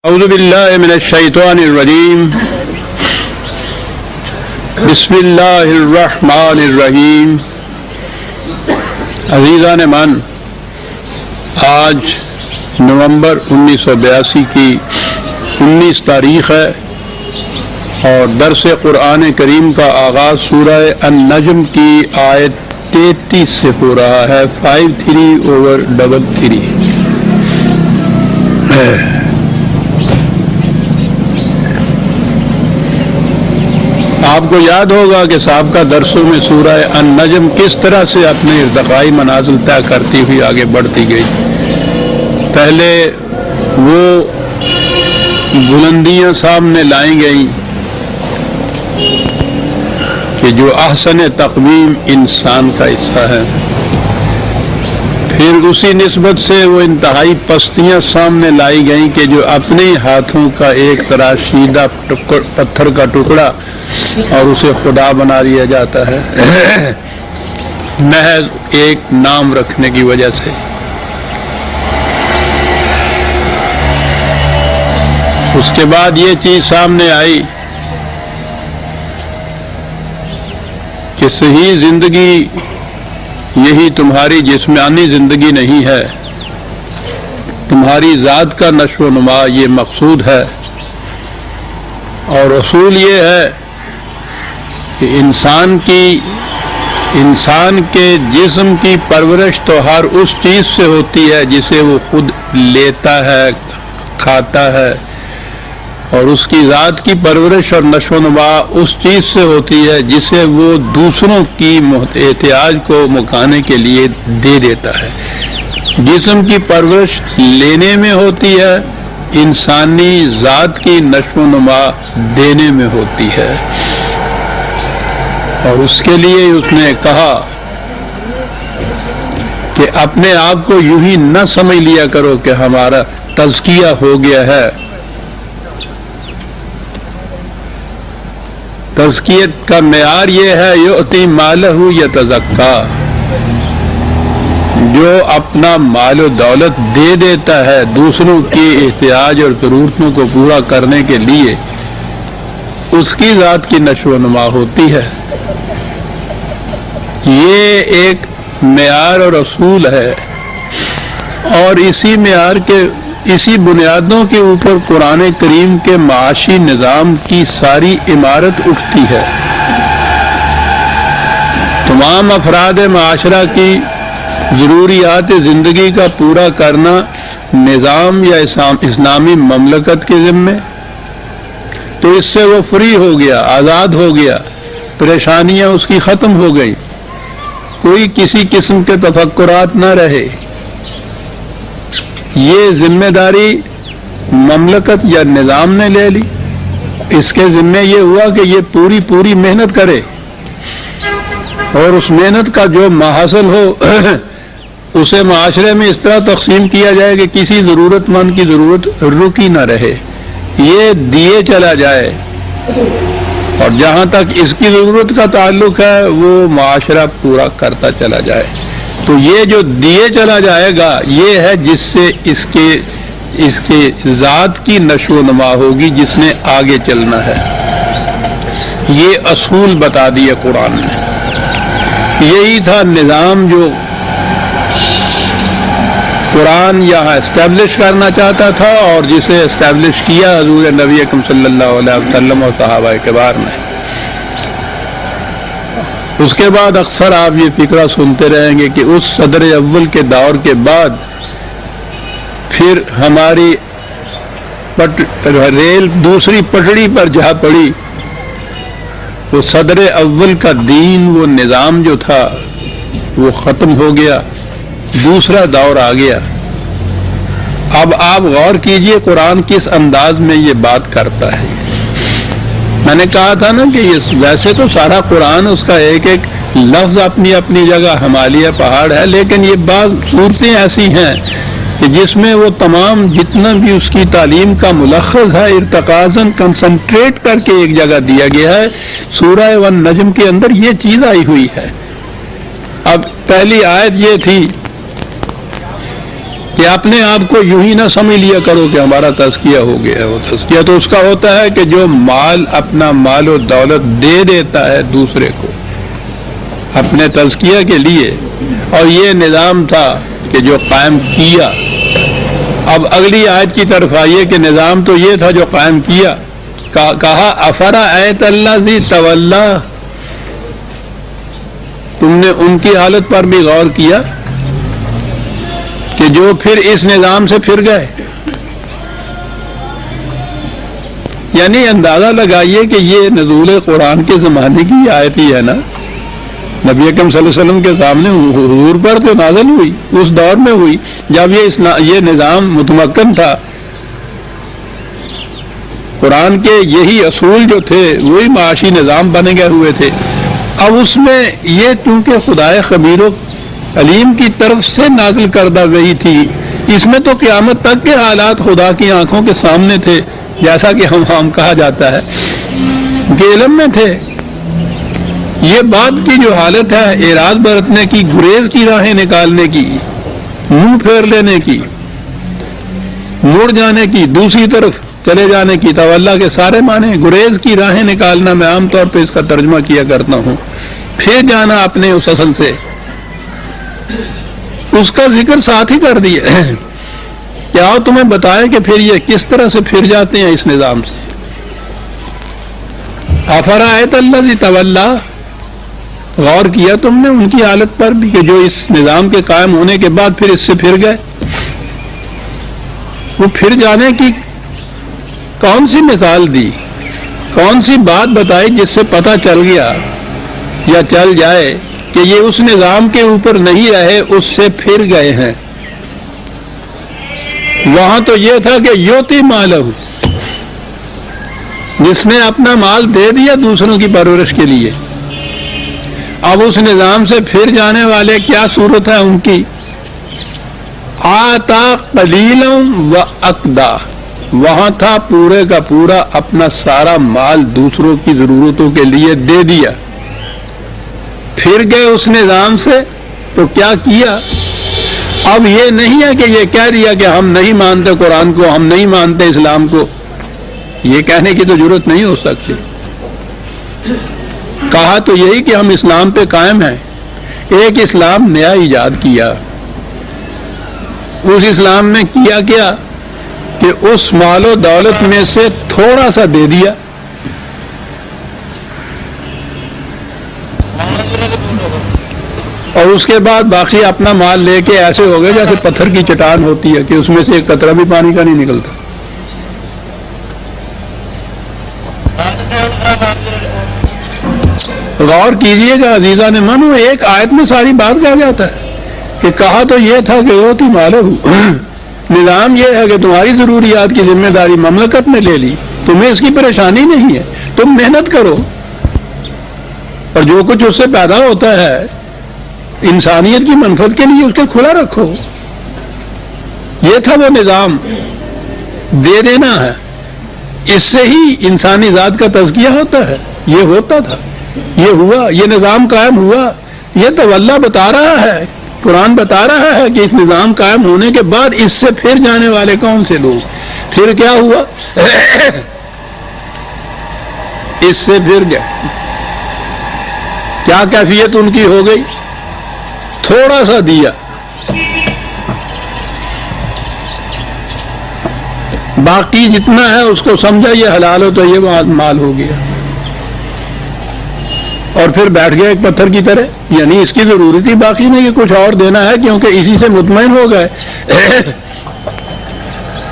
اعوذ باللہ من الشیطان الرجیم بسم اللہ الرحمن الرحیم۔ عزیزان من، آج نومبر 1982 کی 19 تاریخ ہے اور درس قرآن کریم کا آغاز سورہ النجم کی آیت 33 سے ہو رہا ہے، 53/33۔ آپ کو یاد ہوگا کہ سابقہ درسوں میں سورہ النجم کس طرح سے اپنے ارتقائی منازل طے کرتی ہوئی آگے بڑھتی گئی۔ پہلے وہ بلندیاں سامنے لائیں گئیں کہ جو احسن تقویم انسان کا حصہ ہے، پھر اسی نسبت سے وہ انتہائی پستیاں سامنے لائی گئیں کہ جو اپنے ہاتھوں کا ایک تراشیدہ پتھر کا ٹکڑا اور اسے خدا بنا دیا جاتا ہے محض ایک نام رکھنے کی وجہ سے۔ اس کے بعد یہ چیز سامنے آئی کہ صحیح زندگی یہی تمہاری جسمانی زندگی نہیں ہے، تمہاری ذات کا نشو و نما یہ مقصود ہے، اور اصول یہ ہے کہ انسان کے جسم کی پرورش تو ہر اس چیز سے ہوتی ہے جسے وہ خود لیتا ہے، کھاتا ہے، اور اس کی ذات کی پرورش اور نشو و نما اس چیز سے ہوتی ہے جسے وہ دوسروں کی احتیاج کو مکانے کے لیے دے دیتا ہے۔ جسم کی پرورش لینے میں ہوتی ہے، انسانی ذات کی نشو و نما دینے میں ہوتی ہے، اور اس کے لیے اس نے کہا کہ اپنے آپ کو یوں ہی نہ سمجھ لیا کرو کہ ہمارا تزکیہ ہو گیا ہے۔ تزکیت کا معیار یہ ہے یؤتی مالہ یتزکا، جو اپنا مال و دولت دے دیتا ہے دوسروں کی احتیاج اور ضرورتوں کو پورا کرنے کے لیے، اس کی ذات کی نشو و نما ہوتی ہے۔ یہ ایک معیار اور اصول ہے، اور اسی معیار کے اسی بنیادوں کے اوپر قرآن کریم کے معاشی نظام کی ساری عمارت اٹھتی ہے۔ تمام افراد معاشرہ کی ضروریات زندگی کا پورا کرنا نظام یا اسلامی مملکت کے ذمے، تو اس سے وہ فری ہو گیا، آزاد ہو گیا، پریشانیاں اس کی ختم ہو گئی، کوئی کسی قسم کے تفکرات نہ رہے۔ یہ ذمہ داری مملکت یا نظام نے لے لی، اس کے ذمہ یہ ہوا کہ یہ پوری محنت کرے، اور اس محنت کا جو محصول ہو اسے معاشرے میں اس طرح تقسیم کیا جائے کہ کسی ضرورت مند کی ضرورت رکی نہ رہے، یہ دیے چلا جائے، اور جہاں تک اس کی ضرورت کا تعلق ہے وہ معاشرہ پورا کرتا چلا جائے۔ تو یہ جو دیے چلا جائے گا یہ ہے جس سے اس کے ذات کی نشو و نما ہوگی، جس نے آگے چلنا ہے۔ یہ اصول بتا دیے قرآن نے۔ یہی تھا نظام جو قرآن یہاں اسٹیبلش کرنا چاہتا تھا، اور جسے اسٹیبلش کیا حضور نبی اکرم صلی اللہ علیہ وسلم اور صحابہ کرام نے۔ اس کے بعد اکثر آپ یہ فقرہ سنتے رہیں گے کہ اس صدر اول کے دور کے بعد پھر ہماری ریل دوسری پٹڑی پر جا پڑی، وہ صدر اول کا دین، وہ نظام جو تھا وہ ختم ہو گیا، دوسرا دور آ گیا۔ اب آپ غور کیجئے قرآن کس انداز میں یہ بات کرتا ہے۔ میں نے کہا تھا نا کہ یہ ویسے تو سارا قرآن اس کا ایک ایک لفظ اپنی اپنی جگہ ہمالیہ پہاڑ ہے، لیکن یہ بعض صورتیں ایسی ہیں کہ جس میں وہ تمام جتنا بھی اس کی تعلیم کا ملخص ہے ارتکازاً کنسنٹریٹ کر کے ایک جگہ دیا گیا ہے۔ سورہ النجم کے اندر یہ چیز آئی ہوئی ہے۔ اب پہلی آیت یہ تھی کہ اپنے آپ کو یوں ہی نہ سمجھ لیا کرو کہ ہمارا تزکیہ ہو گیا. وہ تزکیہ تو اس کا ہوتا ہے کہ جو مال اپنا مال و دولت دے دیتا ہے دوسرے کو اپنے تزکیہ کے لیے. اور یہ نظام تھا کہ جو قائم کیا. اب اگلی آیت کی طرف آئیے کہ نظام تو یہ تھا جو قائم کیا. کہا افرأیت الذی تولی، تم نے ان کی حالت پر بھی غور کیا کہ جو پھر اس نظام سے پھر گئے. یعنی اندازہ لگائیے کہ یہ نزول قرآن کے زمانے کی آیت ہی ہے نا. نبی اکرم صلی اللہ علیہ وسلم کے سامنے حضور پر تو نازل ہوئی، اس دور میں ہوئی جب یہ نظام متمکن تھا. قرآن کے یہی اصول جو تھے وہی معاشی نظام بنے گئے ہوئے تھے. اب اس میں یہ چونکہ خدائے خبیر و علیم کی طرف سے نازل کردہ وحی تھی، اس میں تو قیامت تک کے حالات خدا کی آنکھوں کے سامنے تھے، جیسا کہ ہم کہا جاتا ہے کہ علم میں تھے. یہ بات کی جو حالت ہے اعراض برتنے کی، گریز کی راہیں نکالنے کی، منہ پھیر لینے کی، مڑ جانے کی، دوسری طرف چلے جانے کی، تولا کے سارے معنی. گریز کی راہیں نکالنا میں عام طور پہ اس کا ترجمہ کیا کرتا ہوں. پھر جانا اپنے اس اصل سے، اس کا ذکر ساتھ ہی کر دیا. کیا تمہیں بتائے کہ پھر یہ کس طرح سے پھر جاتے ہیں اس نظام سے. افرأیت الذی تولی، غور کیا تم نے ان کی حالت پر بھی کہ جو اس نظام کے قائم ہونے کے بعد پھر اس سے پھر گئے. وہ پھر جانے کی کون سی مثال دی، کون سی بات بتائی جس سے پتہ چل گیا یا چل جائے کہ یہ اس نظام کے اوپر نہیں رہے، اس سے پھر گئے ہیں. وہاں تو یہ تھا کہ یوتی مالہ، جس نے اپنا مال دے دیا دوسروں کی پرورش کے لیے. اب اس نظام سے پھر جانے والے کیا صورت ہے ان کی. آتا قلیلا و اقدا، وہاں تھا پورے کا پورا اپنا سارا مال دوسروں کی ضرورتوں کے لیے دے دیا. پھر گئے اس نظام سے تو کیا کیا. اب یہ نہیں ہے کہ یہ کہہ دیا کہ ہم نہیں مانتے قرآن کو، ہم نہیں مانتے اسلام کو. یہ کہنے کی تو ضرورت نہیں ہو سکتی. کہا تو یہی کہ ہم اسلام پہ قائم ہیں. ایک اسلام نیا ایجاد کیا. اس اسلام میں کیا کیا کہ اس مال و دولت میں سے تھوڑا سا دے دیا. اور اس کے بعد باقی اپنا مال لے کے ایسے ہو گئے جیسے پتھر کی چٹان ہوتی ہے کہ اس میں سے ایک قطرہ بھی پانی کا نہیں نکلتا. غور کیجئے گا عزیزان من، ایک آیت میں ساری بات کہا جاتا ہے کہ کہا تو یہ تھا کہ وہ تم مالہ، نظام یہ ہے کہ تمہاری ضروریات کی ذمہ داری مملکت نے لے لی، تمہیں اس کی پریشانی نہیں ہے، تم محنت کرو اور جو کچھ اس سے پیدا ہوتا ہے انسانیت کی منفعت کے لیے اس کے کھلا رکھو. یہ تھا وہ نظام، دے دینا ہے. اس سے ہی انسانی ذات کا تزکیہ ہوتا ہے. یہ ہوتا تھا، یہ ہوا، یہ نظام قائم ہوا. یہ تو اللہ بتا رہا ہے، قرآن بتا رہا ہے کہ اس نظام قائم ہونے کے بعد اس سے پھر جانے والے کون سے لوگ. پھر کیا ہوا؟ اس سے پھر گئے. کیا کیفیت ان کی ہو گئی؟ تھوڑا سا دیا، باقی جتنا ہے اس کو سمجھا یہ حلال ہو تو یہ مال ہو گیا، اور پھر بیٹھ گیا ایک پتھر کی طرح. یعنی اس کی ضرورت ہی باقی نہیں کہ کچھ اور دینا ہے، کیونکہ اسی سے مطمئن ہو گئے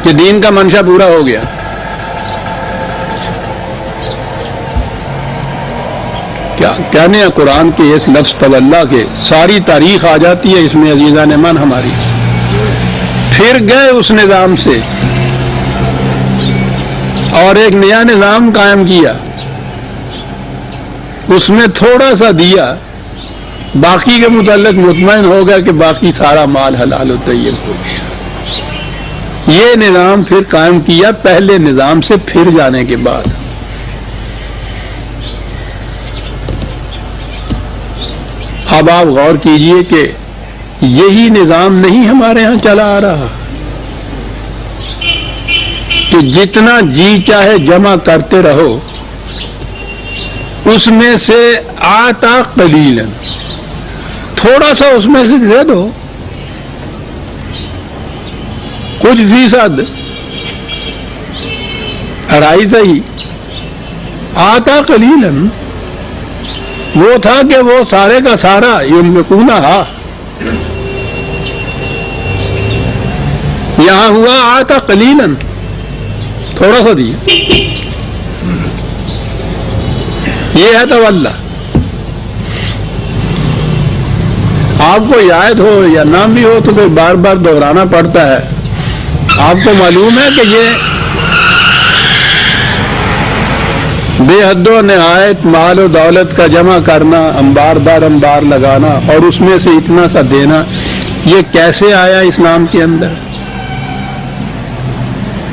کہ دین کا منشا پورا ہو گیا. کیا کہنے ہیں قرآن کے اس لفظ تولا کے ساری تاریخ آ جاتی ہے اس میں عزیزان من ہماری. پھر گئے اس نظام سے اور ایک نیا نظام قائم کیا، اس میں تھوڑا سا دیا، باقی کے متعلق مطمئن ہو گیا کہ باقی سارا مال حلال و طیب ہو گیا. یہ نظام پھر قائم کیا پہلے نظام سے پھر جانے کے بعد. اب آپ غور کیجئے کہ یہی نظام نہیں ہمارے ہاں چلا آ رہا کہ جتنا جی چاہے جمع کرتے رہو، اس میں سے آتا قلیلا، تھوڑا سا اس میں سے دے دو، کچھ فیصد، 2.5 صحیح، آتا قلیلا، وہ تھا کہ وہ سارے کا سارا ينفقونها، یہاں ہوا آتا قلیلا، تھوڑا سا دیا، یہ ہے تولا۔ آپ کو یاد ہو یا نہ بھی ہو تو پھر بار بار دہرانا پڑتا ہے۔ آپ کو معلوم ہے کہ یہ بے حد و نہایت مال و دولت کا جمع کرنا، انبار در انبار لگانا اور اس میں سے اتنا سا دینا، یہ کیسے آیا اسلام کے اندر؟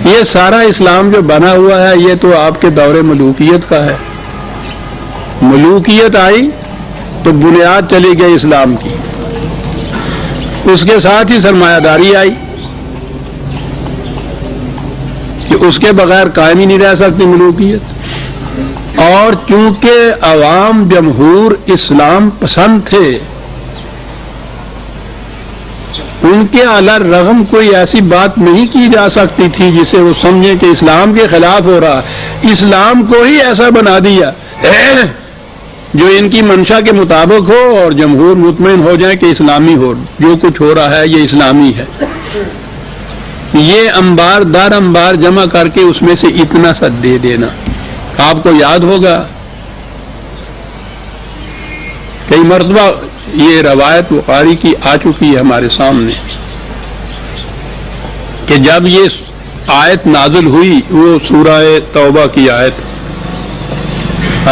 یہ سارا اسلام جو بنا ہوا ہے یہ تو آپ کے دور ملوکیت کا ہے۔ ملوکیت آئی تو بنیاد چلی گئی اسلام کی، اس کے ساتھ ہی سرمایہ داری آئی کہ اس کے بغیر قائم ہی نہیں رہ سکتی ملوکیت۔ اور چونکہ عوام جمہور اسلام پسند تھے، ان کے علی رغم کوئی ایسی بات نہیں کی جا سکتی تھی جسے وہ سمجھیں کہ اسلام کے خلاف ہو رہا، اسلام کو ہی ایسا بنا دیا جو ان کی منشا کے مطابق ہو اور جمہور مطمئن ہو جائے کہ اسلامی ہو، جو کچھ ہو رہا ہے یہ اسلامی ہے۔ یہ انبار در انبار جمع کر کے اس میں سے اتنا سا دے دینا۔ آپ کو یاد ہوگا کئی مرتبہ یہ روایت بخاری کی آ چکی ہے ہمارے سامنے کہ جب یہ آیت نازل ہوئی، وہ سورہ توبہ کی آیت،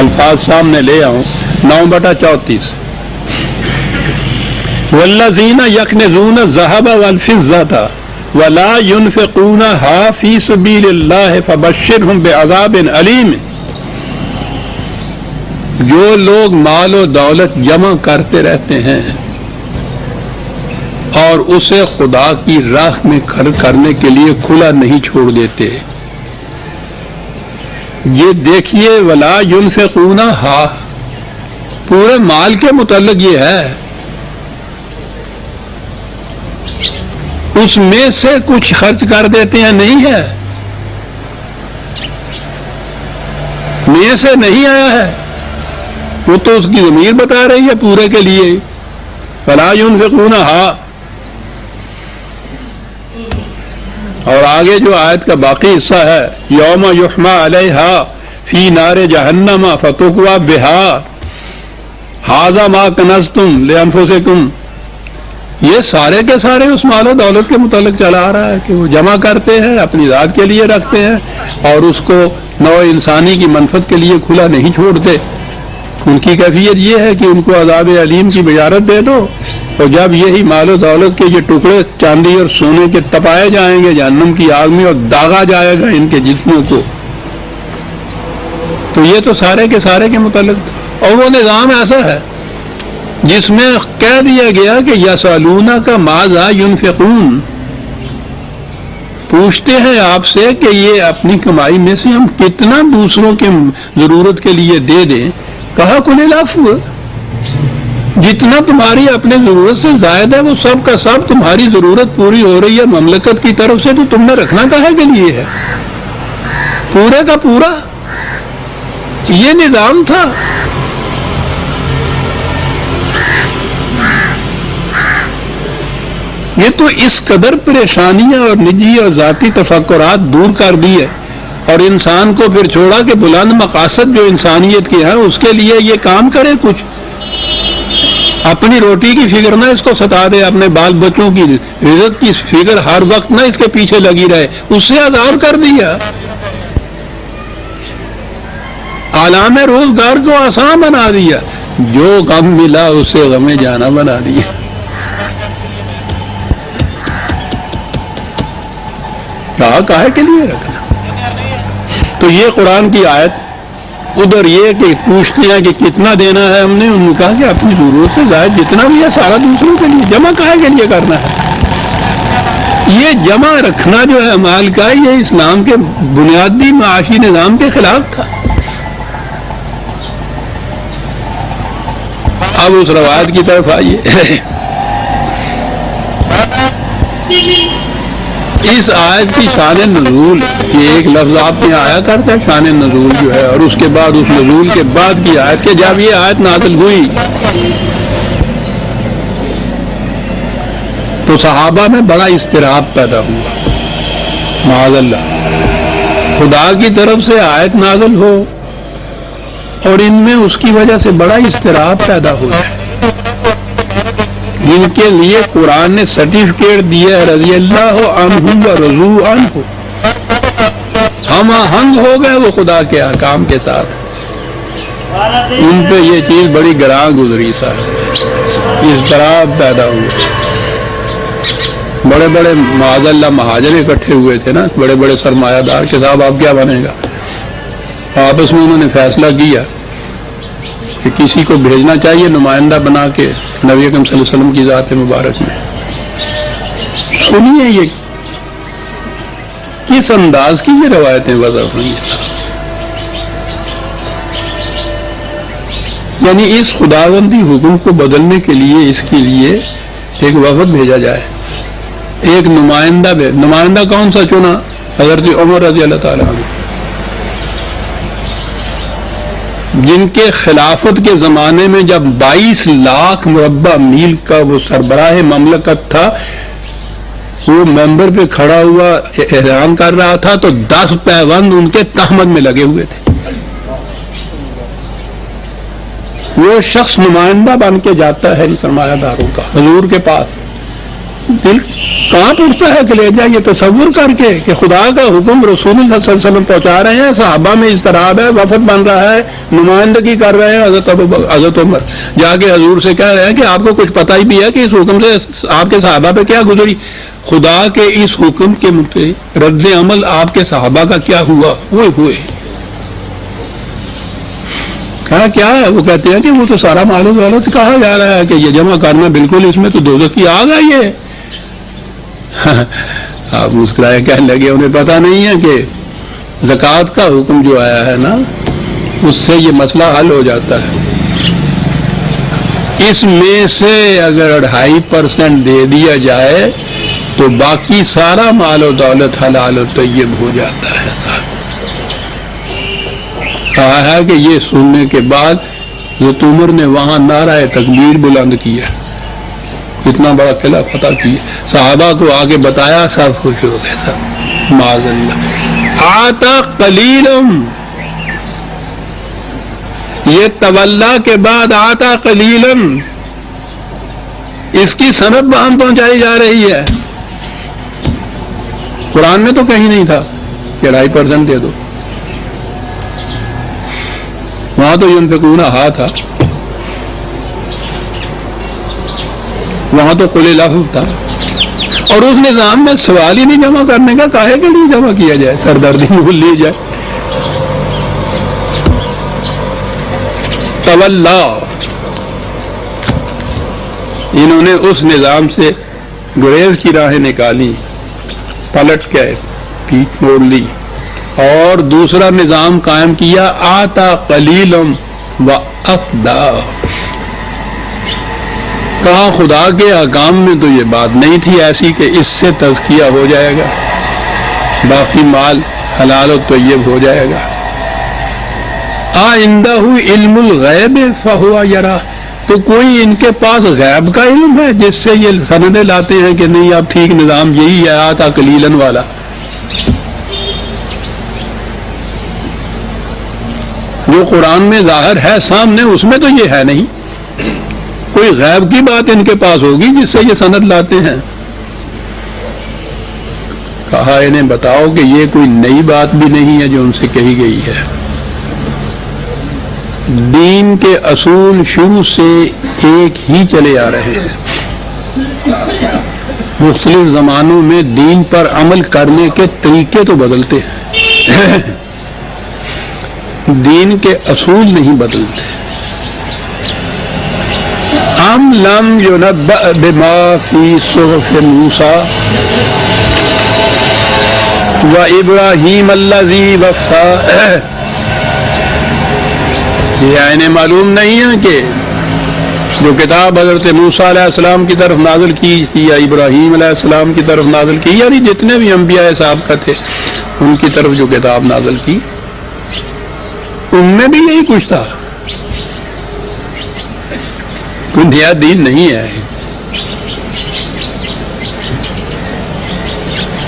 الفاظ سامنے لے آؤں، 9/34، والذین یکنزون الذھب والفضة ولا ينفقونها فی سبیل اللہ فبشرهم بعذاب علیم۔ جو لوگ مال و دولت جمع کرتے رہتے ہیں اور اسے خدا کی راہ میں خرچ کرنے کے لیے کھلا نہیں چھوڑ دیتے، یہ دیکھیے ولا ينفقونها، پورے مال کے متعلق یہ ہے، اس میں سے کچھ خرچ کر دیتے ہیں، نہیں ہے، میں سے نہیں آیا ہے، وہ تو اس کی ضمیر بتا رہی ہے پورے کے لیے، ولا ينفقونها۔ اور آگے جو آیت کا باقی حصہ ہے، یوم یحمى علیہا فی نار جہنم فتقوی بہا ھذا ما کنزتم لانفسکم، یہ سارے کے سارے اس مال و دولت کے متعلق چلا آ رہا ہے کہ وہ جمع کرتے ہیں، اپنی ذات کے لیے رکھتے ہیں اور اس کو نوع انسانی کی منفعت کے لیے کھلا نہیں چھوڑتے۔ ان کی کیفیت یہ ہے کہ ان کو عذاب علیم کی بشارت دے دو، اور جب یہی مال و دولت کے یہ ٹکڑے چاندی اور سونے کے تپائے جائیں گے جہنم کی آگ میں اور داغا جائے گا ان کے جسموں کو، تو یہ تو سارے کے سارے کے متعلق۔ اور وہ نظام ایسا ہے جس میں کہہ دیا گیا کہ یسألونک ماذا ينفقون، پوچھتے ہیں آپ سے کہ یہ اپنی کمائی میں سے ہم کتنا دوسروں کے ضرورت کے لیے دے دیں، کہا قل العفو، جتنا تمہاری اپنے ضرورت سے زائد ہے وہ سب کا سب تمہاری ضرورت پوری ہو رہی ہے مملکت کی طرف سے، تو تم نے رکھنا کہاں کے لیے ہے، پورے کا پورا یہ نظام تھا۔ یہ تو اس قدر پریشانیاں اور نجی اور ذاتی تفکرات دور کر دیے اور انسان کو پھر چھوڑا کہ بلند مقاصد جو انسانیت کے ہیں اس کے لیے یہ کام کرے، کچھ اپنی روٹی کی فکر نہ اس کو ستا دے، اپنے بال بچوں کی رزق کی فکر ہر وقت نہ اس کے پیچھے لگی رہے، اس سے آزاد کر دیا، عالم روزگار کو آسان بنا دیا، جو غم ملا اسے غم جانا بنا دیا۔ کہا کاہے کے لیے رکھنا؟ تو یہ قرآن کی آیت ادھر یہ کہ پوچھتے ہیں کہ کتنا دینا ہے ہم نے، انہوں نے کہا کہ اپنی ضرورت سے زائد جتنا بھی ہے سارا دوسروں کے لیے، جمع کہاں کے لیے کرنا ہے؟ یہ جمع رکھنا جو ہے مال کا، یہ اسلام کے بنیادی معاشی نظام کے خلاف تھا۔ اب اس روایت کی طرف آئیے۔ اس آیت کی شان نزول، یہ ایک لفظ آپ نے آیا کرتا ہے شان نزول جو ہے، اور اس کے بعد اس نزول کے بعد کی آیت کہ جب یہ آیت نازل ہوئی تو صحابہ میں بڑا اضطراب پیدا ہوا، معاذ اللہ، خدا کی طرف سے آیت نازل ہو اور ان میں اس کی وجہ سے بڑا اضطراب پیدا ہو جائے۔ جن کے لیے قرآن نے سرٹیفکیٹ دیا ہے رضی اللہ عنہم و رضوا عنہ، ہم آہنگ ہو گئے وہ خدا کے احکام کے ساتھ، ان پہ یہ چیز بڑی گراں گزری صاحب، اضطراب پیدا ہوئے۔ بڑے بڑے معاذ اللہ مہاجر اکٹھے ہوئے تھے نا، بڑے بڑے سرمایہ دار کہ صاحب آپ کیا بنے گا، آپس میں انہوں نے فیصلہ کیا کہ کسی کو بھیجنا چاہیے نمائندہ بنا کے نبی اکرم صلی اللہ علیہ وسلم کی ذات مبارک میں۔ سنیے یہ کس انداز کی یہ روایتیں وضع ہوئی ہیں، یعنی اس خداوندی حکم کو بدلنے کے لیے اس کے لیے ایک وفد بھیجا جائے، ایک نمائندہ کون سا چنا؟ حضرت عمر رضی اللہ تعالیٰ عنہ، جن کے خلافت کے زمانے میں جب 22 لاکھ مربع میل کا وہ سربراہ مملکت تھا، وہ ممبر پہ کھڑا ہوا اعلان کر رہا تھا تو 10 پیوند ان کے تہمت میں لگے ہوئے تھے۔ وہ شخص نمائندہ بن کے جاتا ہے سرمایہ داروں کا حضور کے پاس، دل کہاں پڑتا ہے کلیجہ یہ تصور کر کے کہ خدا کا حکم رسول اللہ صلی اللہ علیہ وسلم پہنچا رہے ہیں، صحابہ میں اضطراب ہے، وفد بن رہا ہے، نمائندگی کر رہے ہیں حضرت عمر، جا کے حضور سے کہہ رہے ہیں کہ آپ کو کچھ پتہ ہی بھی ہے کہ اس حکم سے آپ کے صحابہ پہ کیا گزری، خدا کے اس حکم کے رد عمل آپ کے صحابہ کا کیا ہوا، وہ ہوئے کہا کیا ہے؟ وہ کہتے ہیں کہ وہ تو سارا مال و دولت کہا جا رہا ہے کہ یہ جمع کرنا بالکل اس میں تو دوزخ کی آگ ہے یہ۔ آپ مسکرائے کہنے لگے انہیں پتہ نہیں ہے کہ زکوٰۃ کا حکم جو آیا ہے نا اس سے یہ مسئلہ حل ہو جاتا ہے، اس میں سے اگر 2.5% دے دیا جائے تو باقی سارا مال و دولت حلال و طیب ہو جاتا ہے۔ کہا ہے کہ یہ سننے کے بعد حضرت عمر نے وہاں نعرہ تکبیر بلند کیا، اتنا بڑا قلعہ فتح کیا، صحابہ کو آگے بتایا، سب خوش ہو گئے سب، معاذ اللہ۔ آتا قلیلم، یہ تولا کے بعد آتا قلیلم، اس کی سند وہاں پہنچائی جا رہی ہے، قرآن میں تو کہیں نہیں تھا کہ 2.5% دے دو، وہاں تو ينفقون تھا، وہاں تو قل لفظ تھا، اور اس نظام میں سوال ہی نہیں جمع کرنے کا، کاہے کے لیے جمع کیا جائے، سردردی بھول لی جائے۔ تولا، انہوں نے اس نظام سے گریز کی راہیں نکالی، پلٹ کے پیٹ موڑ لی اور دوسرا نظام قائم کیا، آتا قلیلم و افدا۔ کہا خدا کے احکام میں تو یہ بات نہیں تھی ایسی کہ اس سے تزکیہ ہو جائے گا، باقی مال حلال و طیب ہو جائے گا۔ عندہ علم الغیب فہو یرا، تو کوئی ان کے پاس غیب کا علم ہے جس سے یہ سندیں لاتے ہیں کہ نہیں اب ٹھیک نظام یہی ہے آتا قلیلاً والا؟ جو قرآن میں ظاہر ہے سامنے اس میں تو یہ ہے نہیں، کوئی غیب کی بات ان کے پاس ہوگی جس سے یہ سند لاتے ہیں۔ کہا انہیں بتاؤ کہ یہ کوئی نئی بات بھی نہیں ہے جو ان سے کہی گئی ہے، دین کے اصول شروع سے ایک ہی چلے آ رہے ہیں، مختلف زمانوں میں دین پر عمل کرنے کے طریقے تو بدلتے ہیں، دین کے اصول نہیں بدلتے. ام لم ينبأ بما في صحف موسیٰ وابراہیم الذی وفى. یہ انہیں معلوم نہیں ہے کہ جو کتاب حضرت موسیٰ علیہ السلام کی طرف نازل کی تھی یا ابراہیم علیہ السلام کی طرف نازل کی، یعنی جتنے بھی انبیاء سابقہ تھے ان کی طرف جو کتاب نازل کی ان میں بھی یہی کچھ تھا. کوئی نیا دین نہیں ہے.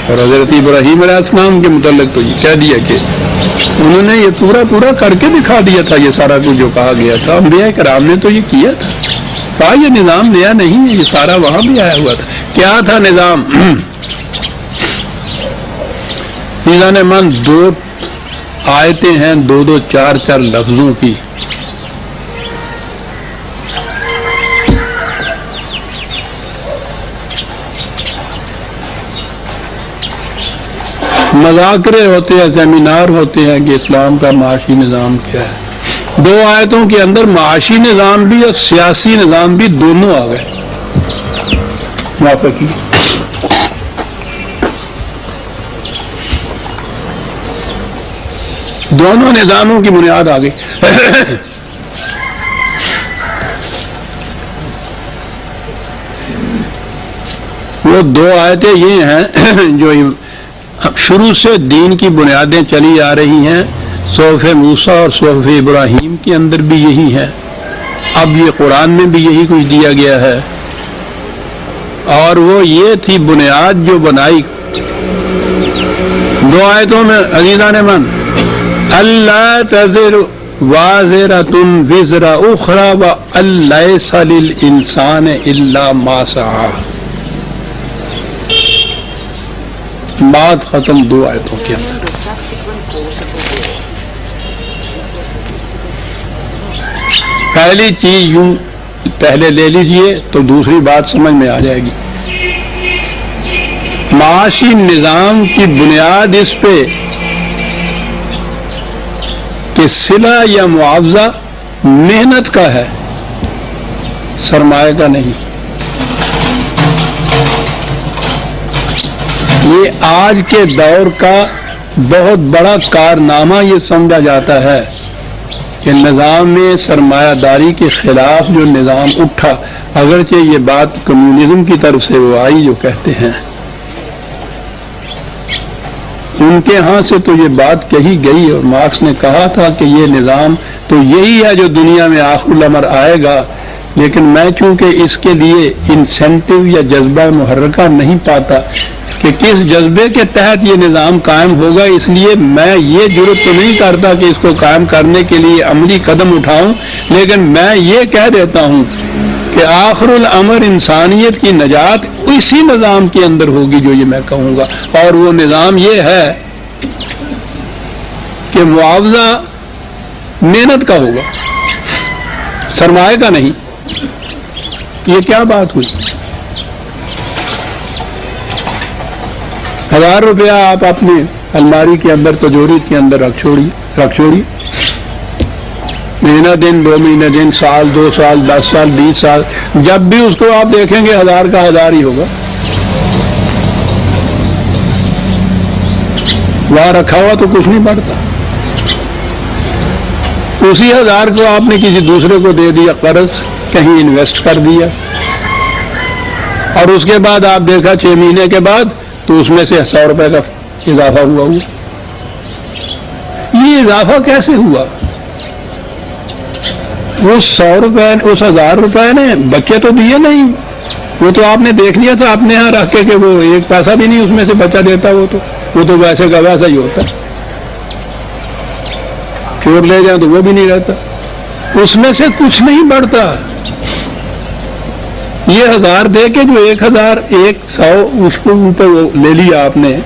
اور حضرت ابراہیم علیہ السلام کے متعلق تو یہ کہہ دیا کہ انہوں نے یہ پورا کر کے دکھا دیا تھا. یہ سارا کچھ جو کہا گیا تھا انبیاء کرام نے تو یہ کیا تھا. یہ نظام نیا نہیں ہے، یہ سارا وہاں بھی آیا ہوا تھا. کیا تھا نظام؟ میزان من 2 آیتیں ہیں، 2 4 لفظوں کی. مذاکرے ہوتے ہیں، سیمینار ہوتے ہیں کہ اسلام کا معاشی نظام کیا ہے. 2 آیتوں کے اندر معاشی نظام بھی اور سیاسی نظام بھی دونوں آ گئے. موافقی دونوں نظاموں کی بنیاد آ گئی. وہ 2 آیتیں یہ ہیں جو شروع سے دین کی بنیادیں چلی آ رہی ہیں. صحف موسیٰ اور صحف ابراہیم کے اندر بھی یہی ہے. اب یہ قرآن میں بھی یہی کچھ دیا گیا ہے. اور وہ یہ تھی بنیاد جو بنائی 2 آیتوں میں. عزیزان من، اللہ تزر وازرۃ وزر اخری وان لیس للانسان الا ما سعی. بات ختم 2 آیتوں کے اندر. پہلی چیز یوں پہلے لے لیجئے تو دوسری بات سمجھ میں آ جائے گی. معاشی نظام کی بنیاد اس پہ کہ صلہ یا معاوضہ محنت کا ہے، سرمایہ کا نہیں. یہ آج کے دور کا بہت بڑا کارنامہ یہ سمجھا جاتا ہے کہ نظام میں سرمایہ داری کے خلاف جو نظام اٹھا، اگرچہ یہ بات کمیونزم کی طرف سے وہ آئی جو کہتے ہیں، ان کے ہاں سے تو یہ بات کہی گئی اور مارکس نے کہا تھا کہ یہ نظام تو یہی ہے جو دنیا میں آخر الامر آئے گا. لیکن میں چونکہ اس کے لیے انسینٹیو یا جذبہ محرکہ نہیں پاتا کہ کس جذبے کے تحت یہ نظام قائم ہوگا، اس لیے میں یہ جرات تو نہیں کرتا کہ اس کو قائم کرنے کے لیے عملی قدم اٹھاؤں. لیکن میں یہ کہہ دیتا ہوں کہ آخر الامر انسانیت کی نجات اسی نظام کے اندر ہوگی جو یہ میں کہوں گا. اور وہ نظام یہ ہے کہ معاوضہ محنت کا ہوگا، سرمایہ کا نہیں. یہ کیا بات ہوئی؟ 1000 روپیہ آپ اپنی الماری کے اندر تجوری کے اندر رکھ چھوڑیے. مہینہ دن 2 مہینے دن، سال 2 سال 10 سال 20 سال، جب بھی اس کو آپ دیکھیں گے 1000 کا 1000 ہی ہوگا. وہاں رکھا ہوا تو کچھ نہیں پڑتا. اسی 1000 کو آپ نے کسی دوسرے کو دے دیا قرض، کہیں انویسٹ کر دیا، اور اس کے بعد آپ دیکھا 6 مہینے کے بعد تو اس میں سے 100 روپے کا اضافہ ہوا. یہ اضافہ کیسے ہوا؟ وہ 100 روپے، اس 1000 روپے نے بچے تو دیے نہیں، وہ تو آپ نے دیکھ لیا تھا اپنے یہاں رکھ کے کہ وہ 1 پیسہ بھی نہیں اس میں سے بچہ دیتا. وہ تو ویسے کا ویسا ہی ہوتا. چور لے جائیں تو وہ بھی نہیں رہتا، اس میں سے کچھ نہیں بڑھتا. یہ 1000 دے کے جو 1000 100 اس کو اوپر لے لیا آپ نے،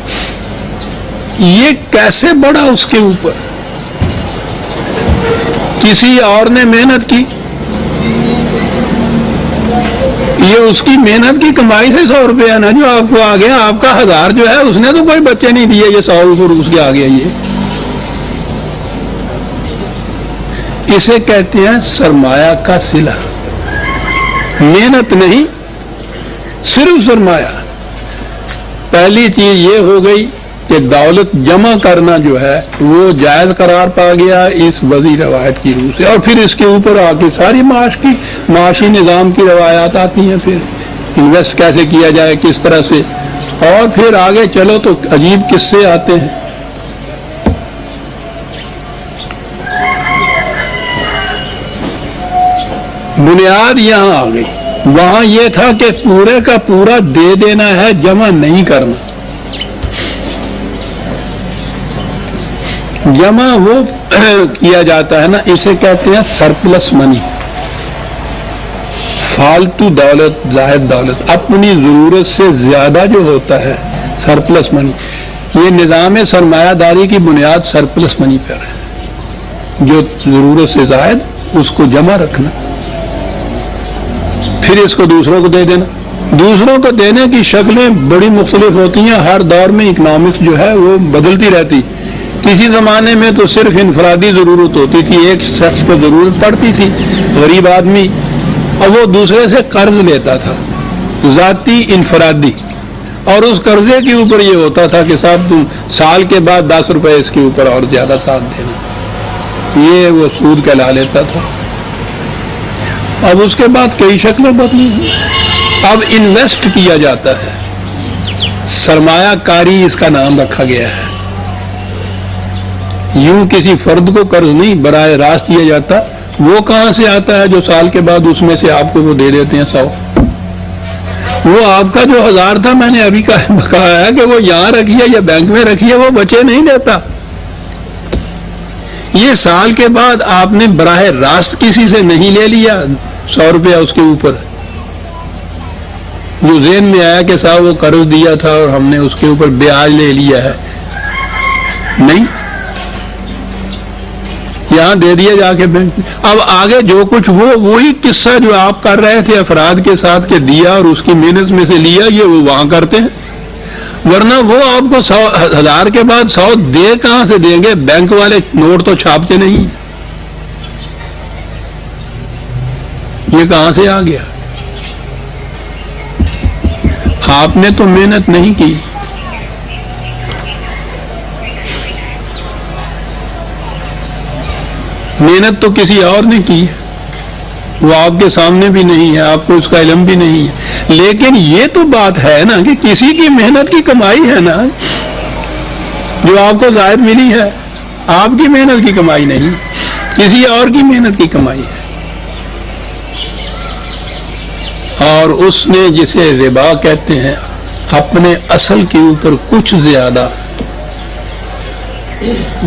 یہ کیسے بڑھا اس کے اوپر؟ کسی اور نے محنت کی، یہ اس کی محنت کی کمائی سے 100 روپے ہے نا جو آپ کو آ گیا. آپ کا 1000 جو ہے اس نے تو کوئی بچے نہیں دیے، یہ 100 اوپر اس کے آ گیا. اسے کہتے ہیں سرمایہ کا صلہ. محنت نہیں، صرف سرمایہ. پہلی چیز یہ ہو گئی کہ دولت جمع کرنا جو ہے وہ جائز قرار پا گیا اس وضعی روایت کی روح سے، اور پھر اس کے اوپر آ کے ساری معاشی نظام کی روایات آتی ہیں. پھر انویسٹ کیسے کیا جائے، کس طرح سے، اور پھر آگے چلو تو عجیب قصے آتے ہیں. بنیاد یہاں آ گئی. وہاں یہ تھا کہ پورے کا پورا دے دینا ہے، جمع نہیں کرنا. جمع وہ کیا جاتا ہے نا، اسے کہتے ہیں سرپلس منی. فالتو دولت، زائد دولت، اپنی ضرورت سے زیادہ جو ہوتا ہے سرپلس منی. یہ نظام سرمایہ داری کی بنیاد سرپلس منی پر ہے. جو ضرورت سے زائد اس کو جمع رکھنا، پھر اس کو دوسروں کو دے دینا. دوسروں کو دینے کی شکلیں بڑی مختلف ہوتی ہیں. ہر دور میں اکنامکس جو ہے وہ بدلتی رہتی. کسی زمانے میں تو صرف انفرادی ضرورت ہوتی تھی، ایک شخص کو ضرورت پڑتی تھی، غریب آدمی، اور وہ دوسرے سے قرض لیتا تھا، ذاتی انفرادی. اور اس قرضے کے اوپر یہ ہوتا تھا کہ صاحب تم سال کے بعد 10 روپے اس کے اوپر اور زیادہ ساتھ دینا. یہ وہ سود کہلا لیتا تھا. اب اس کے بعد کئی شکلیں بدلی. اب انویسٹ کیا جاتا ہے، سرمایہ کاری اس کا نام رکھا گیا ہے. یوں کسی فرد کو قرض نہیں براہ راست دیا جاتا. وہ کہاں سے آتا ہے جو سال کے بعد اس میں سے آپ کو وہ دے دیتے ہیں 100. وہ آپ کا جو 1000 تھا، میں نے ابھی کہا ہے کہ وہ یہاں رکھیے یا بینک میں رکھیے، وہ بچے نہیں دیتا. یہ سال کے بعد آپ نے براہ راست کسی سے نہیں لے لیا 100 روپیہ اس کے اوپر، جو ذہن میں آیا کہ صاحب وہ قرض دیا تھا اور ہم نے اس کے اوپر بیاج لے لیا ہے. نہیں، یہاں دے دیا جا کے بینک. اب آگے جو کچھ وہی قصہ جو آپ کر رہے تھے افراد کے ساتھ کہ دیا اور اس کی محنت میں سے لیا، یہ وہ وہاں کرتے ہیں. ورنہ وہ آپ کو 1000 کے بعد 100 دے کہاں سے دیں گے؟ بینک والے نوٹ تو چھاپتے نہیں. یہ کہاں سے آ گیا؟ آپ نے تو محنت نہیں کی. محنت تو کسی اور نے کی ہے، وہ آپ کے سامنے بھی نہیں ہے، آپ کو اس کا علم بھی نہیں ہے. لیکن یہ تو بات ہے نا کہ کسی کی محنت کی کمائی ہے نا جو آپ کو زائد ملی ہے. آپ کی محنت کی کمائی نہیں، کسی اور کی محنت کی کمائی ہے. اور اس نے جسے ربا کہتے ہیں، اپنے اصل کے اوپر کچھ زیادہ،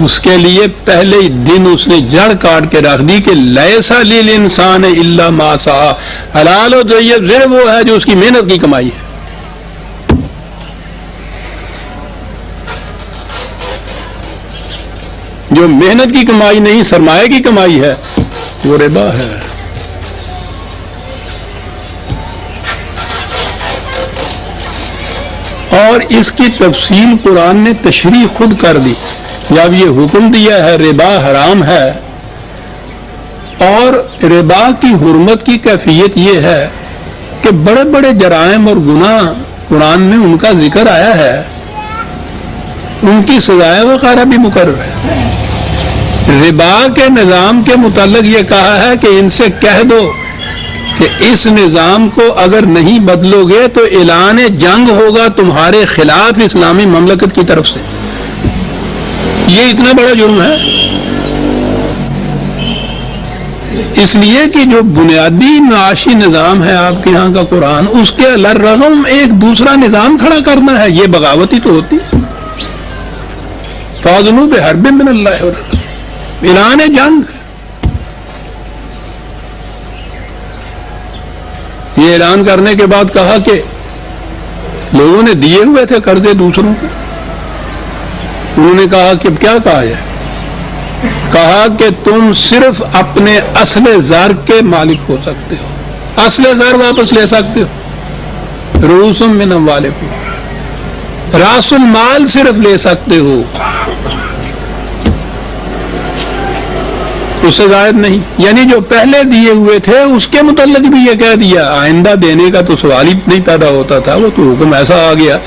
اس کے لیے پہلے ہی دن اس نے جڑ کاٹ کے رکھ دی کہ لیسا للانسان الا ما سعى. حلال و طیب صرف وہ ہے جو اس کی محنت کی کمائی ہے. جو محنت کی کمائی نہیں، سرمایہ کی کمائی ہے، وہ ربا ہے. اور اس کی تفصیل قرآن نے تشریح خود کر دی. جب یہ حکم دیا ہے ربا حرام ہے، اور ربا کی حرمت کی کیفیت یہ ہے کہ بڑے بڑے جرائم اور گناہ قرآن میں ان کا ذکر آیا ہے، ان کی سزائیں وغیرہ بھی مقرر ہے. ربا کے نظام کے متعلق یہ کہا ہے کہ ان سے کہہ دو کہ اس نظام کو اگر نہیں بدلو گے تو اعلان جنگ ہوگا تمہارے خلاف اسلامی مملکت کی طرف سے. یہ اتنا بڑا جرم ہے. اس لیے کہ جو بنیادی معاشی نظام ہے آپ کے یہاں کا قرآن، اس کے الرغم ایک دوسرا نظام کھڑا کرنا ہے، یہ بغاوتی تو ہوتی. فاضلوا بحرب من اللہ ورسولہ، اعلان جنگ. یہ اعلان کرنے کے بعد کہا کہ لوگوں نے دیے ہوئے تھے قرضے دوسروں کو، انہوں نے کہا کہ کیا کہا ہے؟ کہا کہ تم صرف اپنے اصل زر کے مالک ہو سکتے ہو، اصل زر واپس لے سکتے ہو. رؤوس من اموالکم، راس المال صرف لے سکتے ہو. اس سے زائد نہیں. یعنی جو پہلے دیے ہوئے تھے اس کے متعلق بھی یہ کہہ دیا. آئندہ دینے کا تو سوال ہی نہیں پیدا ہوتا تھا, وہ تو حکم ایسا آ گیا.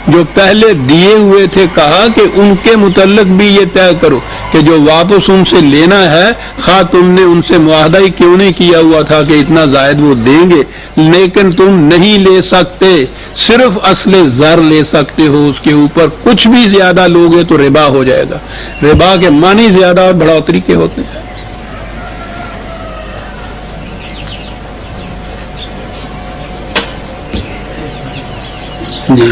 جو پہلے دیے ہوئے تھے کہا کہ ان کے متعلق بھی یہ طے کرو کہ جو واپس ان سے لینا ہے, خواہ تم نے ان سے معاہدہ ہی کیوں نہیں کیا ہوا تھا کہ اتنا زائد وہ دیں گے, لیکن تم نہیں لے سکتے, صرف اصل زر لے سکتے ہو, اس کے اوپر کچھ بھی زیادہ لوگے تو ربا ہو جائے گا. ربا کے معنی زیادہ اور بڑھوتری کے ہوتے ہیں. جی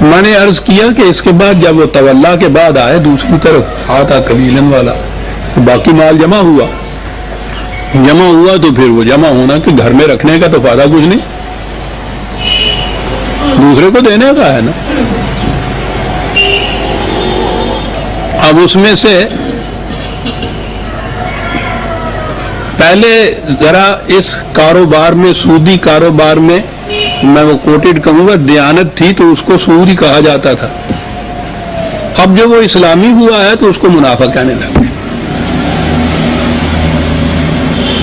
میں نے عرض کیا کہ اس کے بعد جب وہ تولا کے بعد آئے دوسری طرف آتا قبیلن والا, باقی مال جمع ہوا تو پھر وہ جمع ہونا کہ گھر میں رکھنے کا تو فائدہ کچھ نہیں, دوسرے کو دینے کا ہے نا. اب اس میں سے پہلے ذرا اس کاروبار میں, سودی کاروبار میں, میں وہ کوٹیڈ کروں گا, دیانت تھی تو اس کو سود ہی کہا جاتا تھا. اب جب وہ اسلامی ہوا ہے تو اس کو منافع کہنے لگے,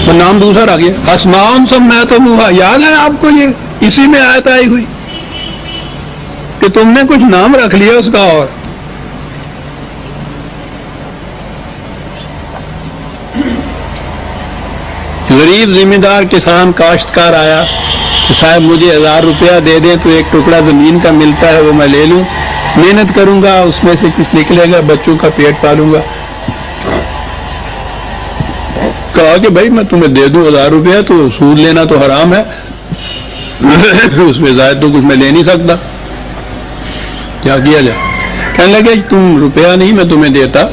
وہ نام دوسرا آ گیا. آسمان سب میں تو منہ, یاد ہے آپ کو یہ اسی میں آیت آئی ہوئی کہ تم نے کچھ نام رکھ لیا اس کا. اور غریب ذمہ دار کسان کاشتکار آیا کہ صاحب مجھے 1000 روپیہ دے دیں تو ایک ٹکڑا زمین کا ملتا ہے وہ میں لے لوں, محنت کروں گا, اس میں سے کچھ نکلے گا, بچوں کا پیٹ پالوں گا. کہا کہ بھائی میں تمہیں دے دوں 1000 روپیہ, تو سود لینا تو حرام ہے, اس میں زائد تو کچھ میں لے نہیں سکتا, کیا کیا جائے. کہنے لگے تم روپیہ نہیں میں تمہیں دیتا,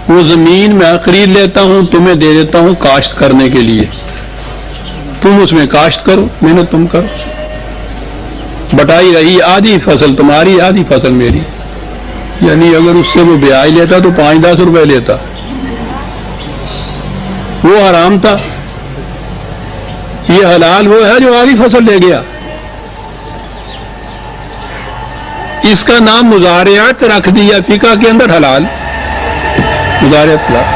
وہ زمین میں خرید لیتا ہوں, تمہیں دے دیتا ہوں کاشت کرنے کے لیے, تم اس میں کاشت کرو, محنت تم کرو, بٹائی رہی, آدھی فصل تمہاری آدھی فصل میری. یعنی اگر اس سے وہ بیاج لیتا تو 5-10 روپے لیتا, وہ حرام تھا. یہ حلال وہ ہے جو آدھی فصل لے گیا. اس کا نام مزارعات رکھ دیا فقہ کے اندر, حلال مزارعات حلال.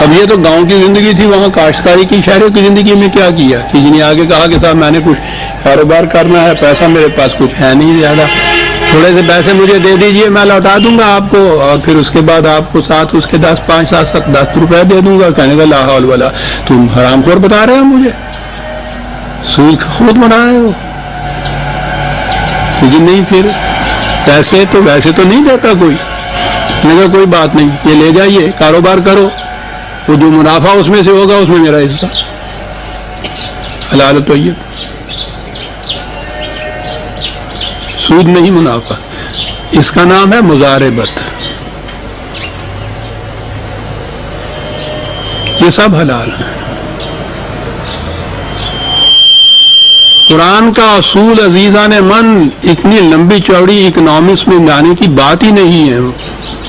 اب یہ تو گاؤں کی زندگی تھی, وہاں کاشتکاری کی. شہروں کی زندگی میں کیا کیا کہ جنہیں آگے کہا کہ صاحب میں نے کچھ کاروبار کرنا ہے, پیسہ میرے پاس کچھ ہے نہیں زیادہ, تھوڑے سے پیسے مجھے دے دیجئے, میں لوٹا دوں گا آپ کو, اور پھر اس کے بعد آپ کو ساتھ اس کے 10 روپے دے دوں گا. کہنے کا لا حول ولا, تم حرام خور بتا رہے ہو مجھے, سود خود بنا رہے ہو. لیکن نہیں, پھر پیسے تو ویسے تو نہیں دیتا کوئی, مگر کوئی بات نہیں, یہ لے جائیے کاروبار کرو, وہ جو منافع اس میں سے ہوگا اس میں میرا حصہ, حلال طیب. سود نہیں منافع, اس کا نام ہے مزاربت. یہ سب حلال ہے. قرآن کا اصول عزیزان من اتنی لمبی چوڑی اکنامکس میں جانے کی بات ہی نہیں ہے.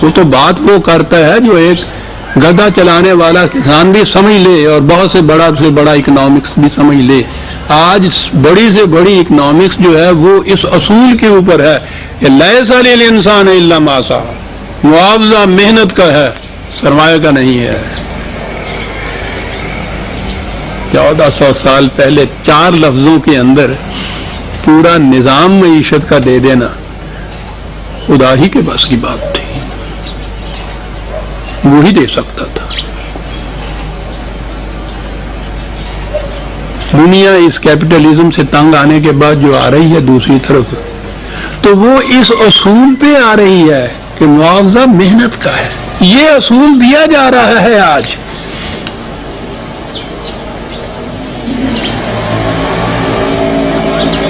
وہ تو بات وہ کرتا ہے جو ایک گدھا چلانے والا کسان بھی سمجھ لے اور بہت سے بڑا اکنامکس بھی سمجھ لے. آج بڑی سے بڑی اکنامکس جو ہے وہ اس اصول کے اوپر ہے کہ لیس للانسان الا ما سعی, معاوضہ محنت کا ہے, سرمایہ کا نہیں ہے. 1400 سال پہلے 4 لفظوں کے اندر پورا نظام معیشت کا دے دینا خدا ہی کے بس کی بات تھی, وہی دے سکتا تھا. دنیا اس کیپٹلزم سے تنگ آنے کے بعد جو آ رہی ہے دوسری طرف, تو وہ اس اصول پہ آ رہی ہے کہ معاوضہ محنت کا ہے. یہ اصول دیا جا رہا ہے آج.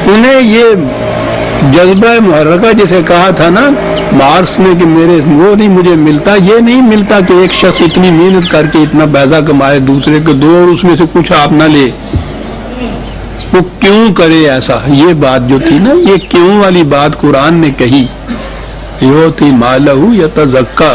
انہیں یہ جذبہ محرکہ جسے کہا تھا نا مارکس نے کہ میرے وہ نہیں مجھے ملتا, یہ نہیں ملتا کہ ایک شخص اتنی محنت کر کے اتنا پیسہ کمائے, دوسرے کو دو اور اس میں سے کچھ آپ نہ لے. وہ کیوں کرے ایسا, یہ بات جو تھی نا, یہ کیوں والی بات قرآن نے کہی. یؤتی مالہ یتزکا,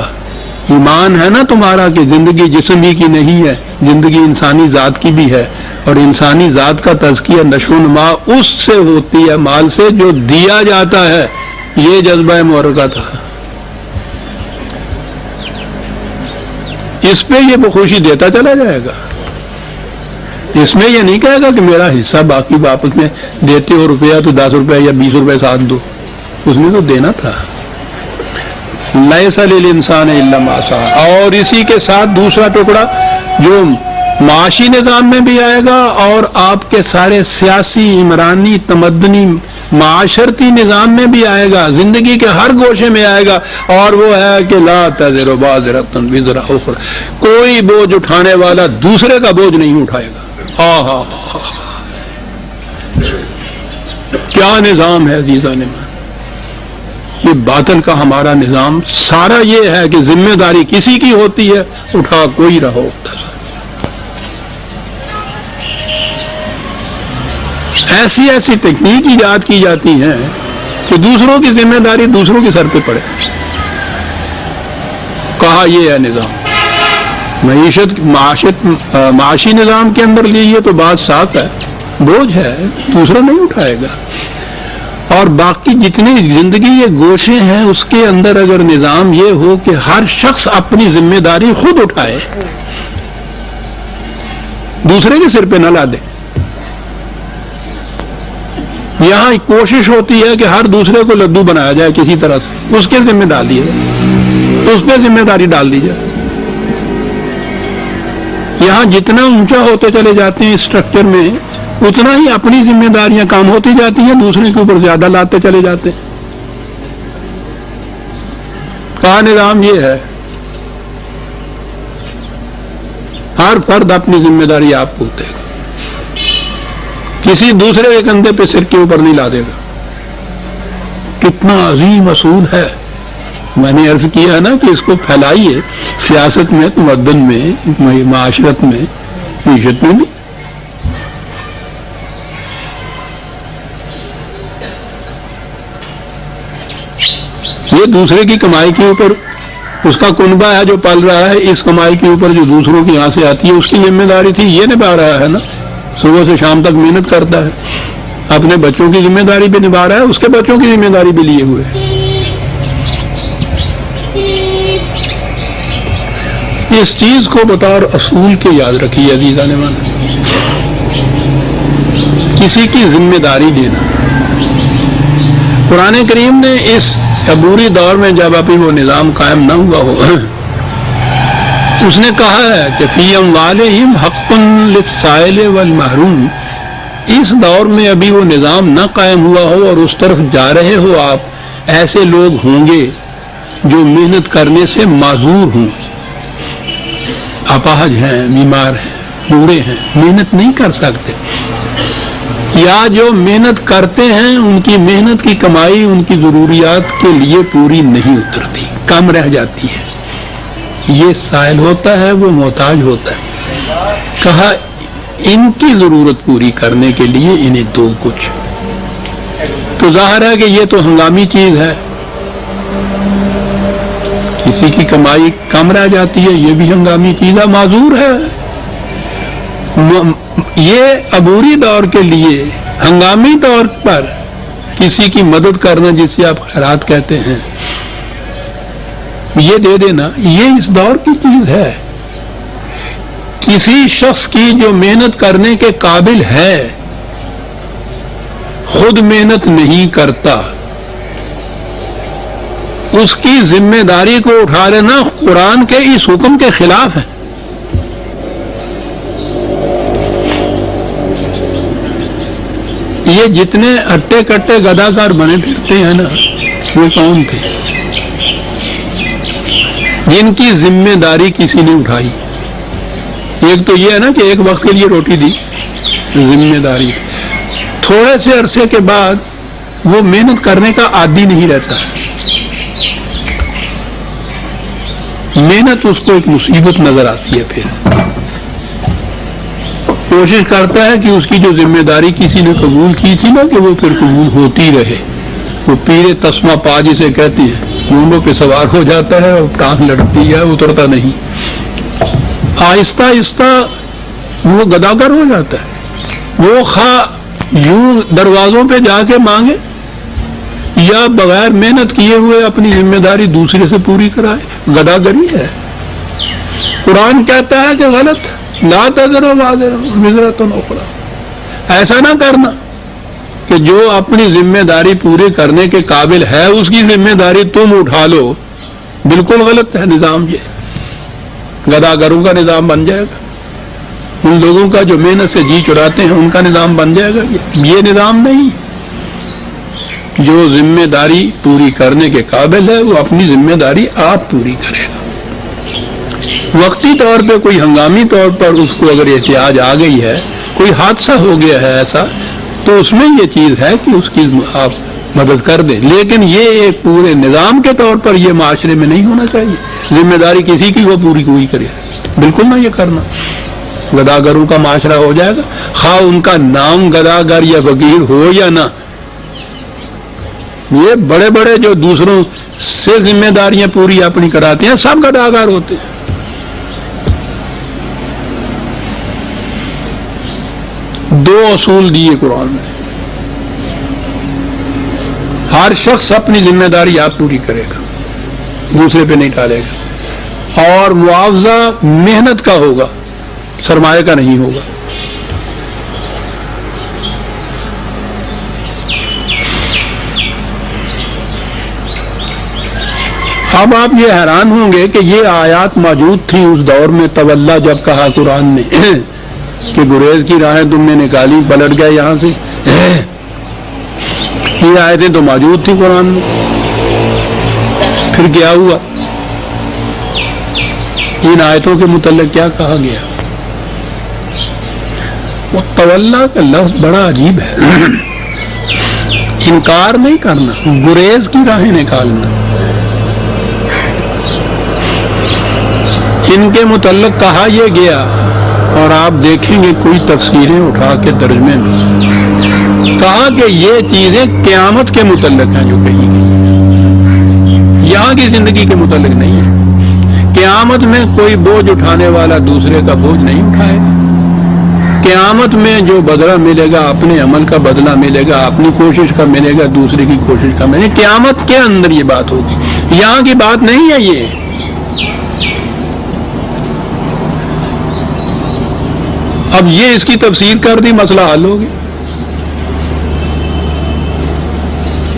ایمان ہے نا تمہارا کہ زندگی جسم ہی کی نہیں ہے, زندگی انسانی ذات کی بھی ہے, اور انسانی ذات کا تزکیہ نشو و نما اس سے ہوتی ہے, مال سے جو دیا جاتا ہے. یہ جذبہ محرکہ تھا. اس پہ یہ بخوشی دیتا چلا جائے گا. اس میں یہ نہیں کہے گا کہ میرا حصہ باقی واپس میں دیتے ہو روپیہ تو 10 روپے یا 20 روپے ساتھ دو. اس میں تو دینا تھا. لیس للانسان الا ما سعی. اور اسی کے ساتھ دوسرا ٹکڑا جو معاشی نظام میں بھی آئے گا اور آپ کے سارے سیاسی، عمرانی، تمدنی، معاشرتی نظام میں بھی آئے گا، زندگی کے ہر گوشے میں آئے گا. اور وہ ہے کہ لا تزر وازرۃ وزر اخری. کوئی بوجھ اٹھانے والا دوسرے کا بوجھ نہیں اٹھائے گا. کیا نظام ہے عزیزان ایمان. یہ باطل کا ہمارا نظام سارا یہ ہے کہ ذمہ داری کسی کی ہوتی ہے، اٹھا کوئی رہا ہوتا ہے. ایسی ایسی ٹیکنیک ایجاد کی جاتی ہیں کہ دوسروں کی ذمہ داری دوسروں کے سر پہ پڑے. کہا یہ ہے نظام. معاشی نظام کے اندر لیجیے تو بات صاف ہے، بوجھ ہے، دوسرا نہیں اٹھائے گا. اور باقی جتنی زندگی یہ گوشے ہیں اس کے اندر اگر نظام یہ ہو کہ ہر شخص اپنی ذمہ داری خود اٹھائے، دوسرے کے سر پہ نہ لا دے. یہاں کوشش ہوتی ہے کہ ہر دوسرے کو لدو بنایا جائے کسی طرح سے، اس کے ذمہ ڈال دی جائے، اس پہ ذمہ داری ڈال دی جائے. یہاں جتنا اونچا ہوتے چلے جاتے ہیں اسٹرکچر میں اتنا ہی اپنی ذمہ داریاں کام ہوتی جاتی ہیں، دوسرے کے اوپر زیادہ لاتے چلے جاتے ہیں. کا نظام یہ ہے ہر فرد اپنی ذمہ داری آپ کو دے گا، کسی دوسرے کے کندھے پہ سر کے اوپر نہیں لا دے گا. کتنا عظیم اصول ہے. میں نے عرض کیا نا کہ اس کو پھیلائیے سیاست میں، تمدن میں، معاشرت میں، معیشت میں بھی. یہ دوسرے کی کمائی کے اوپر اس کا کنبہ ہے جو پل رہا ہے، اس کمائی کے اوپر جو دوسروں کی یہاں سے آتی ہے اس کی ذمہ داری تھی، یہ نبھا رہا ہے نا. صبح سے شام تک محنت کرتا ہے، اپنے بچوں کی ذمہ داری بھی نبھا رہا ہے، اس کے بچوں کی ذمہ داری بھی لیے ہوئے ہے. اس چیز کو بطور اصول کے یاد رکھیے عزیزان ایمان. کسی کی ذمہ داری لینا. قرآن کریم نے اس عبوری دور میں جب ابھی وہ نظام قائم نہ ہوا ہو، اس نے کہا ہے کہ فی اموالہم حق للسائل والمحروم. اس دور میں ابھی وہ نظام نہ قائم ہوا ہو اور اس طرف جا رہے ہو آپ، ایسے لوگ ہوں گے جو محنت کرنے سے معذور ہوں، اپاہج ہیں، بیمار ہیں، بوڑھے ہیں، محنت نہیں کر سکتے، یا جو محنت کرتے ہیں ان کی محنت کی کمائی ان کی ضروریات کے لیے پوری نہیں اترتی، کم رہ جاتی ہے. یہ سائل ہوتا ہے، وہ محتاج ہوتا ہے. کہا ان کی ضرورت پوری کرنے کے لیے انہیں دو کچھ. تو ظاہر ہے کہ یہ تو ہنگامی چیز ہے. کسی کی کمائی کم رہ جاتی ہے، یہ بھی ہنگامی چیز ہے، معذور ہے. یہ عبوری دور کے لیے ہنگامی طور پر کسی کی مدد کرنا، جسے آپ خیرات کہتے ہیں، یہ دے دینا، یہ اس دور کی چیز ہے. کسی شخص کی جو محنت کرنے کے قابل ہے خود محنت نہیں کرتا، اس کی ذمہ داری کو اٹھا لینا قرآن کے اس حکم کے خلاف ہے. یہ جتنے اٹے کٹے گداکار بنے پھرتے ہیں نا، وہ کون تھے جن کی ذمہ داری کسی نے اٹھائی؟ ایک تو یہ ہے نا کہ ایک وقت کے لیے روٹی دی، ذمہ داری. تھوڑے سے عرصے کے بعد وہ محنت کرنے کا عادی نہیں رہتا، محنت اس کو ایک مصیبت نظر آتی ہے. پھر کوشش کرتا ہے کہ اس کی جو ذمہ داری کسی نے قبول کی تھی نا کہ وہ پھر قبول ہوتی رہے. وہ پیرے تسمہ پا جسے کہتی ہے، گونڈوں پہ سوار ہو جاتا ہے اور ٹانگ لڑتی ہے، اترتا نہیں. آہستہ آہستہ وہ گداگر ہو جاتا ہے. وہ خواہ یوں دروازوں پہ جا کے مانگے یا بغیر محنت کیے ہوئے اپنی ذمہ داری دوسرے سے پوری کرائے، گداگری ہے۔ قرآن کہتا ہے کہ غلط، لا تزر وزرۃ اخری، ایسا نہ کرنا کہ جو اپنی ذمہ داری پوری کرنے کے قابل ہے اس کی ذمہ داری تم اٹھا لو، بالکل غلط ہے نظام، یہ گداگروں کا نظام بن جائے گا، ان لوگوں کا جو محنت سے جی چراتے ہیں ان کا نظام بن جائے گا، یہ نظام نہیں۔ جو ذمہ داری پوری کرنے کے قابل ہے وہ اپنی ذمہ داری آپ پوری کرے گا۔ وقتی طور پہ کوئی ہنگامی طور پر اس کو اگر احتیاج آ گئی ہے، کوئی حادثہ ہو گیا ہے ایسا، تو اس میں یہ چیز ہے کہ اس کی آپ مدد کر دیں، لیکن یہ ایک پورے نظام کے طور پر یہ معاشرے میں نہیں ہونا چاہیے۔ ذمہ داری کسی کی وہ پوری کوئی کرے، بالکل نہ یہ کرنا۔ گداگروں کا معاشرہ ہو جائے گا، خواہ ان کا نام گداگر یا فقیر ہو یا نہ۔ یہ بڑے بڑے جو دوسروں سے ذمہ داریاں پوری اپنی کراتے ہیں سب گداگر ہوتے ہیں۔ دو اصول دیے قرآن نے، ہر شخص اپنی ذمہ داری آپ پوری کرے گا، دوسرے پہ نہیں ڈالے گا، اور معاوضہ محنت کا ہوگا، سرمایہ کا نہیں ہوگا۔ اب آپ یہ حیران ہوں گے کہ یہ آیات موجود تھی اس دور میں، تولا جب کہا قرآن نے کہ گریز کی راہیں تم نے نکالی، پلٹ گئے یہاں سے، یہ آیتیں تو موجود تھی قرآن میں، پھر کیا ہوا؟ ان آیتوں کے متعلق کیا کہا گیا؟ وہ تولا کا لفظ بڑا عجیب ہے، انکار نہیں کرنا، گریز کی راہیں نکالنا۔ ان کے متعلق کہا یہ گیا، اور آپ دیکھیں گے کوئی تفسیریں اٹھا کے ترجمے میں کہا کہ یہ چیزیں قیامت کے متعلق ہیں جو کہی گئی، یہاں کی زندگی کے متعلق نہیں ہے۔ قیامت میں کوئی بوجھ اٹھانے والا دوسرے کا بوجھ نہیں اٹھائے گا۔ قیامت میں جو بدلہ ملے گا اپنے عمل کا بدلہ ملے گا، اپنی کوشش کا ملے گا، دوسرے کی کوشش کا ملے گا۔ قیامت کے اندر یہ بات ہوگی، یہاں کی بات نہیں ہے یہ۔ اب یہ اس کی تفسیر کر دی، مسئلہ حل ہو گیا۔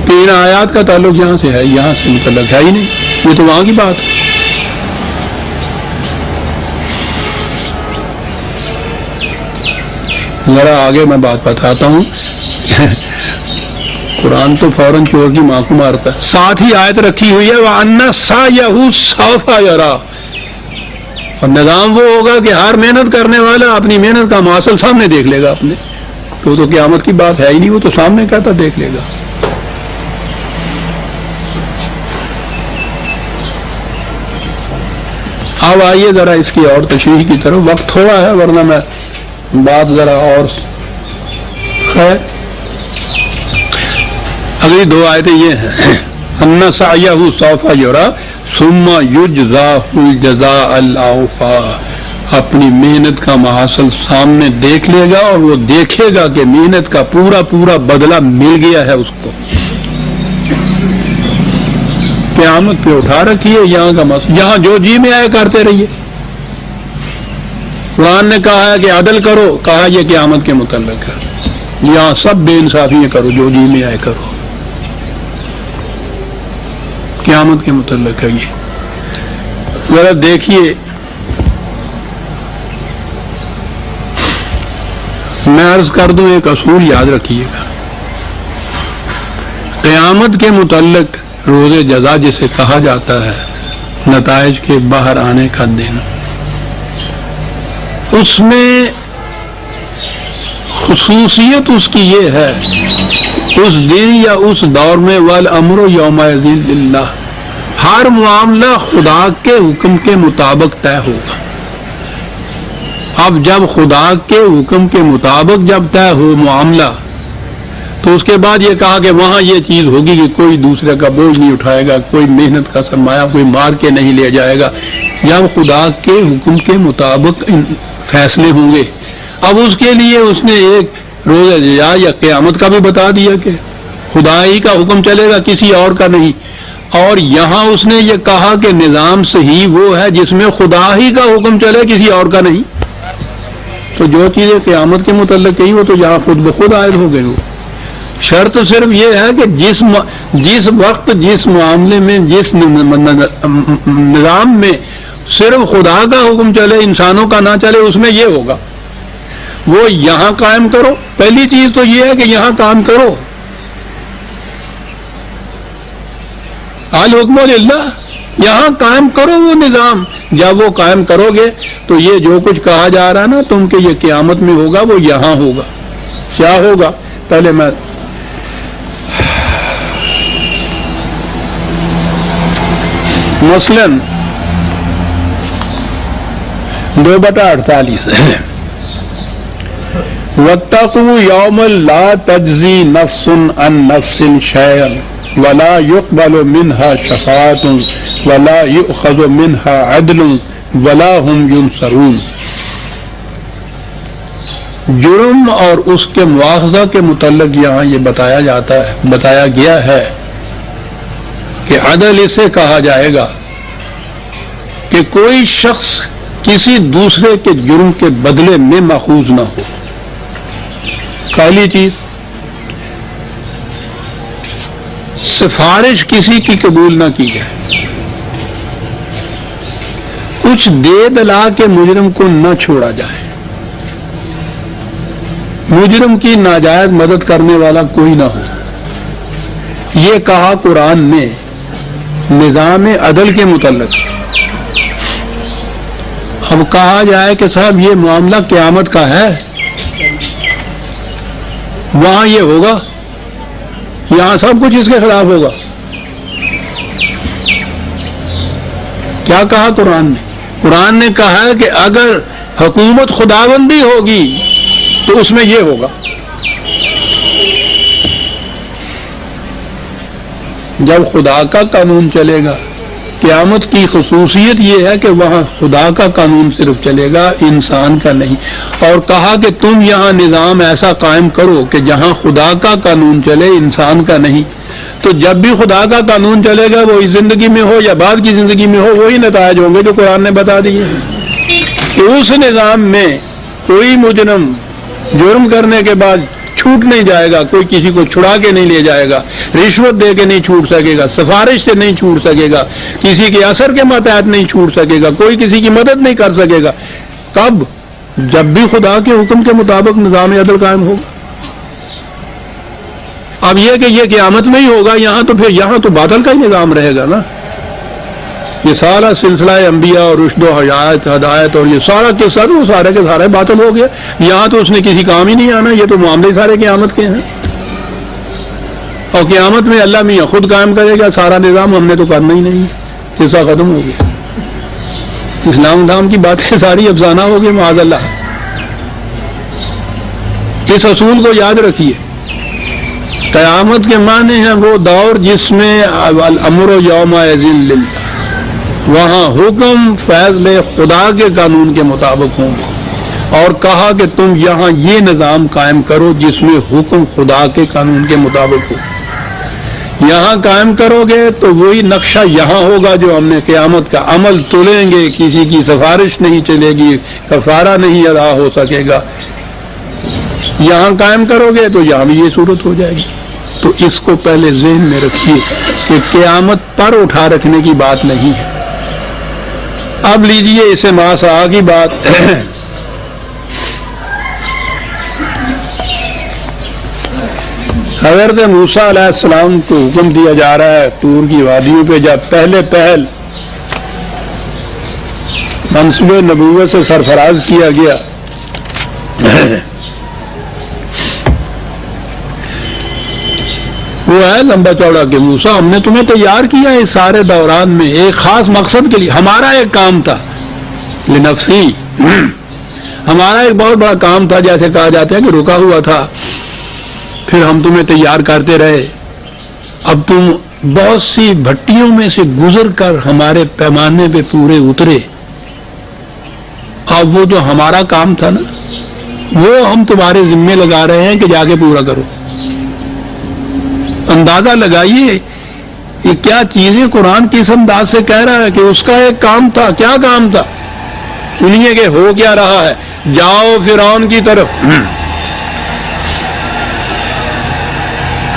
تین آیات کا تعلق یہاں سے ہے، یہاں سے متعلق ہے ہی نہیں، یہ تو وہاں کی بات ہے۔ ذرا آگے میں بات بتاتا ہوں، قرآن تو فوراً چور کی ماں کو مارتا ہے۔ ساتھ ہی آیت رکھی ہوئی ہے وَأَنَّ سَعْيَهُ سَوْفَ يَرَىٰ، اور نظام وہ ہوگا کہ ہر محنت کرنے والا اپنی محنت کا محصول سامنے دیکھ لے گا اپنے، تو قیامت کی بات ہے ہی نہیں، وہ تو سامنے کہتا دیکھ لے گا۔ اب آئیے ذرا اس کی اور تشریح کی طرف، وقت تھوڑا ہے ورنہ میں بات ذرا اور خیر۔ اگلی دو آیتیں یہ ہیں، ان سعیہ سوف یرا ثم یجزاہ الجزاء الاوفی، اپنی محنت کا محصول سامنے دیکھ لے گا اور وہ دیکھے گا کہ محنت کا پورا پورا بدلہ مل گیا ہے اس کو۔ قیامت پہ اٹھا رکھیے یہاں کا مسئلہ، یہاں جو جی میں آئے کرتے رہیے۔ قرآن نے کہا ہے کہ عدل کرو، کہا یہ قیامت کے متعلق ہے، یہاں سب بے انصافیاں کرو، جو جی میں آئے کرو، قیامت کے متعلق ہے یہ۔ ذرا دیکھیے، میں عرض کر دوں ایک اصول یاد رکھیے گا، قیامت کے متعلق روز جزا جسے کہا جاتا ہے، نتائج کے باہر آنے کا دن، اس میں خصوصیت اس کی یہ ہے، اس دن یا اس دور میں والامر یومئذ للہ، ہر معاملہ خدا کے حکم کے مطابق طے ہوگا۔ اب جب خدا کے حکم کے مطابق جب طے ہو معاملہ، تو اس کے بعد یہ کہا کہ وہاں یہ چیز ہوگی کہ کوئی دوسرے کا بوجھ نہیں اٹھائے گا، کوئی محنت کا سرمایہ کوئی مار کے نہیں لے جائے گا، جب خدا کے حکم کے مطابق فیصلے ہوں گے۔ اب اس کے لیے اس نے ایک روز جزا یا قیامت کا بھی بتا دیا کہ خدا ہی کا حکم چلے گا، کسی اور کا نہیں. اور یہاں اس نے یہ کہا کہ نظام صحیح وہ ہے جس میں خدا ہی کا حکم چلے، کسی اور کا نہیں. تو جو چیزیں قیامت کے متعلق کہی وہ تو یہاں خود بخود عائد ہو گئی. شرط صرف یہ ہے کہ جس وقت جس معاملے میں جس نظام میں صرف خدا کا حکم چلے، انسانوں کا نہ چلے، اس میں یہ ہوگا. وہ یہاں قائم کرو. پہلی چیز تو یہ ہے کہ یہاں کام کرو. الحکم للہ، یہاں قائم کرو وہ نظام. جب وہ قائم کرو گے تو یہ جو کچھ کہا جا رہا نا تم کہ یہ قیامت میں ہوگا، وہ یہاں ہوگا. کیا ہوگا؟ پہلے میں مثلاً 2/48 وَاتَّقُوا يَوْمًا لَا تَجْزِي نَفْسٌ عَن نَفْسٍ شَيْئًا وَلَا يُقْبَلُ مِنْهَا شَفَاعَةٌ وَلَا يُؤْخَذُ مِنْهَا عَدْلٌ وَلَا هُمْ يُنصَرُونَ. جرم اور اس کے مواخذہ کے متعلق یہاں یہ بتایا گیا ہے کہ عدل اسے کہا جائے گا کہ کوئی شخص کسی دوسرے کے جرم کے بدلے میں ماخوذ نہ ہو. پہلی چیز، سفارش کسی کی قبول نہ کی جائے. کچھ دے دلا کے مجرم کو نہ چھوڑا جائے. مجرم کی ناجائز مدد کرنے والا کوئی نہ ہو. یہ کہا قرآن نے نظام عدل کے متعلق. اب کہا جائے کہ صاحب یہ معاملہ قیامت کا ہے، وہاں یہ ہوگا، یہاں سب کچھ اس کے خلاف ہوگا. کیا کہا قرآن نے؟ قرآن نے کہا ہے کہ اگر حکومت خداوندی ہوگی تو اس میں یہ ہوگا. جب خدا کا قانون چلے گا، قیامت کی خصوصیت یہ ہے کہ وہاں خدا کا قانون صرف چلے گا، انسان کا نہیں. اور کہا کہ تم یہاں نظام ایسا قائم کرو کہ جہاں خدا کا قانون چلے، انسان کا نہیں. تو جب بھی خدا کا قانون چلے گا، وہ اس زندگی میں ہو یا بعد کی زندگی میں ہو، وہی نتائج ہوں گے جو قرآن نے بتا دیے ہیں. کہ اس نظام میں کوئی مجرم جرم کرنے کے بعد چھوٹ نہیں جائے گا، کوئی کسی کو چھڑا کے نہیں لے جائے گا، رشوت دے کے نہیں چھوٹ سکے گا، سفارش سے نہیں چھوٹ سکے گا، کسی کے اثر کے ماتحت نہیں چھوٹ سکے گا، کوئی کسی کی مدد نہیں کر سکے گا. کب؟ جب بھی خدا کے حکم کے مطابق نظام عدل قائم ہوگا. اب یہ کہ یہ قیامت میں ہی ہوگا، یہاں تو پھر یہاں تو باطل کا ہی نظام رہے گا نا. یہ سارا سلسلہ انبیاء اور رشد و ہدایت اور یہ سارا کے سر وہ سارے کے سارے باطل ہو گیا. یہاں تو اس نے کسی کام ہی نہیں آنا. یہ تو معاملے سارے قیامت کے ہیں، اور قیامت میں اللہ میاں خود قائم کرے گا سارا نظام. ہم نے تو کرنا ہی نہیں، قصہ ختم ہو گیا. اسلام دام کی باتیں ساری افسانہ ہو گئی معاذ اللہ. اس اصول کو یاد رکھیے. قیامت کے معنی ہیں وہ دور جس میں الامر یومئذ للہ، وہاں حکم فیصلے خدا کے قانون کے مطابق ہوں گے. اور کہا کہ تم یہاں یہ نظام قائم کرو جس میں حکم خدا کے قانون کے مطابق ہو. یہاں قائم کرو گے تو وہی نقشہ یہاں ہوگا جو ہم نے قیامت کا عمل تلیں گے. کسی کی سفارش نہیں چلے گی، کفارہ نہیں ادا ہو سکے گا. یہاں قائم کرو گے تو یہاں بھی یہ صورت ہو جائے گی. تو اس کو پہلے ذہن میں رکھیے کہ قیامت پر اٹھا رکھنے کی بات نہیں ہے. اب لیجئے اسے ماسا کی بات. حضرت موسیٰ علیہ السلام کو حکم دیا جا رہا ہے طور کی وادیوں پہ، جب پہل منصب نبوت سے سرفراز کیا گیا. وہ ہے لمبا چوڑا کہ موسیٰ ہم نے تمہیں تیار کیا اس سارے دوران میں ایک خاص مقصد کے لیے. ہمارا ایک کام تھا لنفسی، ہمارا ایک بہت بڑا کام تھا، جیسے کہا جاتا ہے کہ رکا ہوا تھا. پھر ہم تمہیں تیار کرتے رہے. اب تم بہت سی بھٹیوں میں سے گزر کر ہمارے پیمانے پہ پورے اترے. اب وہ جو ہمارا کام تھا نا، وہ ہم تمہارے ذمے لگا رہے ہیں کہ جا کے پورا کرو. اندازہ لگائیے یہ کیا چیزیں قرآن کس انداز سے کہہ رہا ہے کہ اس کا ایک کام تھا. کیا کام تھا؟ سنیے کہ ہو کیا رہا ہے. جاؤ فرعون کی طرف.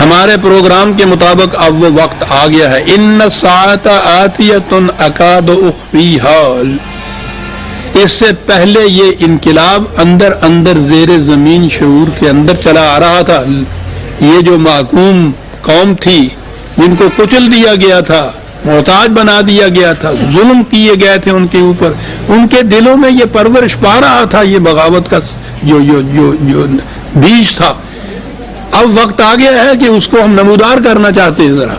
ہمارے پروگرام کے مطابق اب وہ وقت آ گیا ہے. ان الساعۃ آتیۃ اکاد اخفیھا. اس سے پہلے یہ انقلاب اندر اندر زیر زمین شعور کے اندر چلا آ رہا تھا. یہ جو محکوم قوم تھی جن کو کچل دیا گیا تھا, محتاج بنا دیا گیا تھا, ظلم کیے گئے تھے ان کے اوپر, ان کے دلوں میں یہ پرورش پا رہا تھا یہ بغاوت کا جو بیج تھا. اب وقت آ گیا ہے کہ اس کو ہم نمودار کرنا چاہتے ہیں. ذرا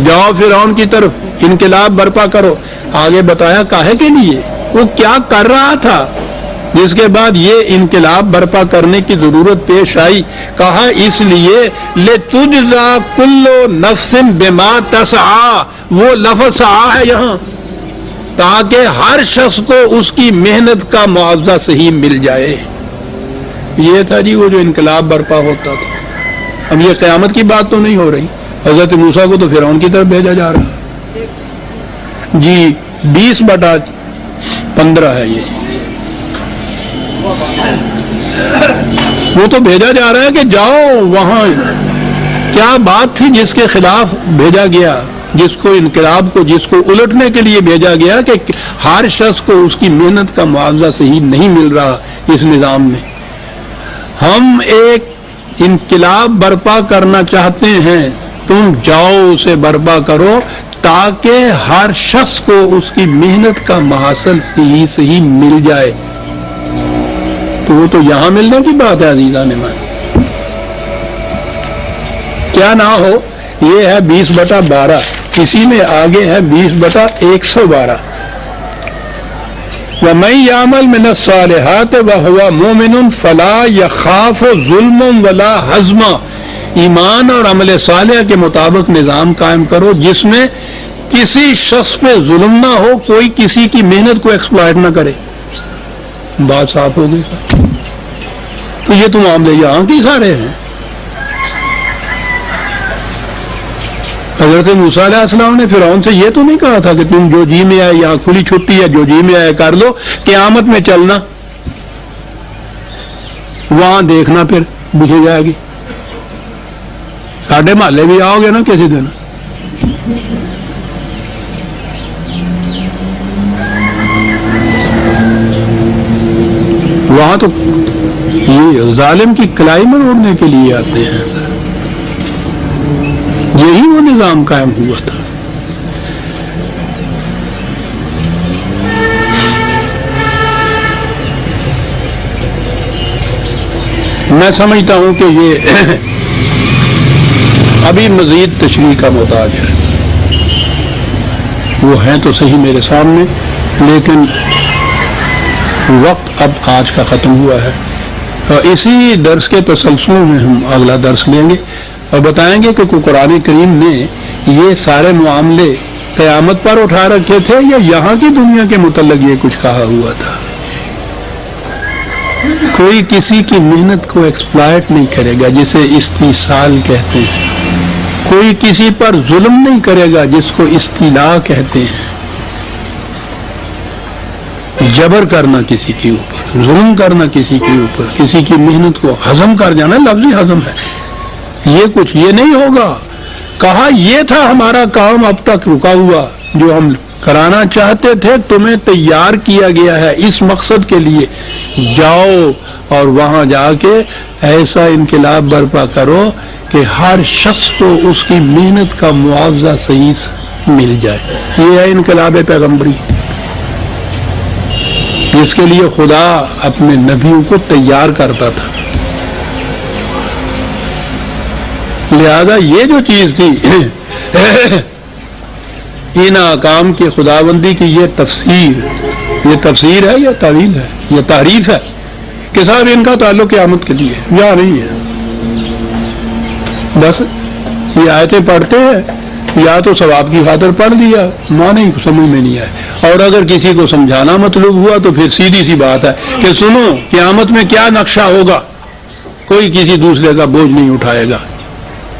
جاؤ فرعون کی طرف, انقلاب برپا کرو. آگے بتایا کاہے کے لیے, وہ کیا کر رہا تھا جس کے بعد یہ انقلاب برپا کرنے کی ضرورت پیش آئی. کہا اس لیے لتجزا کل نفس بما تسعی. وہ لفظ سعی ہے یہاں, تاکہ ہر شخص کو اس کی محنت کا معاوضہ صحیح مل جائے. یہ تھا جی وہ جو انقلاب برپا ہوتا تھا. اب یہ قیامت کی بات تو نہیں ہو رہی. حضرت موسیٰ کو تو فرعون کی طرف بھیجا جا رہا جی. 20/15 ہے یہ. وہ تو بھیجا جا رہا ہے کہ جاؤ وہاں. کیا بات تھی جس کے خلاف بھیجا گیا, جس کو انقلاب کو, جس کو الٹنے کے لیے بھیجا گیا کہ ہر شخص کو اس کی محنت کا معاوضہ صحیح نہیں مل رہا اس نظام میں. ہم ایک انقلاب برپا کرنا چاہتے ہیں, تم جاؤ اسے برپا کرو تاکہ ہر شخص کو اس کی محنت کا محصول صحیح مل جائے. تو وہ تو یہاں ملنے کی بات ہے عزیزان ایمان. کیا نہ ہو, یہ ہے 20/12. اسی میں آگے ہے 20/112. وَمَن يَعْمَلْ مِنَ الصَّالِحَاتِ وَهُوَ مُؤْمِنٌ فَلَا يَخَافُ ظُلْمًا وَلَا هَضْمًا. ایمان اور عمل صالح کے مطابق نظام قائم کرو جس میں کسی شخص پہ ظلم نہ ہو, کوئی کسی کی محنت کو ایکسپلائٹ نہ کرے. بات صاف ہو گئی. تو یہ تو معاملے یہاں کی سارے ہیں. حضرت موسیٰ علیہ السلام نے فرعون سے یہ تو نہیں کہا تھا کہ تم جو جی میں آئے, یہاں کھلی چھٹی ہے, جو جی میں آئے کر لو, قیامت میں چلنا وہاں دیکھنا پھر بجھ جائے گی. ساڈے محلے بھی آؤ گے نا کسی دن, وہاں تو یہ ظالم کی کلائی میں اڑنے کے لیے آتے ہیں. سر یہی وہ نظام قائم ہوا تھا. میں سمجھتا ہوں کہ یہ ابھی مزید تشریح کا محتاج ہے. وہ ہیں تو صحیح میرے سامنے, لیکن وقت اب آج کا ختم ہوا ہے. اور اسی درس کے تسلسل میں ہم اگلا درس لیں گے اور بتائیں گے کہ قرآن کریم نے یہ سارے معاملے قیامت پر اٹھا رکھے تھے یا یہاں کی دنیا کے متعلق یہ کچھ کہا ہوا تھا. کوئی کسی کی محنت کو ایکسپلائٹ نہیں کرے گا جسے استیصال کہتے ہیں. کوئی کسی پر ظلم نہیں کرے گا جس کو استیلاء کہتے ہیں. جبر کرنا کسی کے اوپر, ظلم کرنا کسی کے اوپر, کسی کی محنت کو ہضم کر جانا, لفظی ہضم ہے, یہ کچھ یہ نہیں ہوگا. کہا یہ تھا ہمارا کام اب تک رکا ہوا, جو ہم کرانا چاہتے تھے تمہیں تیار کیا گیا ہے اس مقصد کے لیے. جاؤ اور وہاں جا کے ایسا انقلاب برپا کرو کہ ہر شخص کو اس کی محنت کا معاوضہ صحیح مل جائے. یہ ہے انقلاب پیغمبری جس کے لیے خدا اپنے نبیوں کو تیار کرتا تھا. لہذا یہ جو چیز تھی ان احکام کی خداوندی کی یہ تفسیر ہے یا تعویل ہے یا تعریف ہے کہ صاحب ان کا تعلق قیامت کے لیے یا نہیں ہے. بس یہ آیتیں پڑھتے ہیں یا تو ثواب کی خاطر پڑھ لیا, معنی سمجھ میں نہیں آئے, اور اگر کسی کو سمجھانا مطلوب ہوا تو پھر سیدھی سی بات ہے کہ سنو قیامت میں کیا نقشہ ہوگا, کوئی کسی دوسرے کا بوجھ نہیں اٹھائے گا.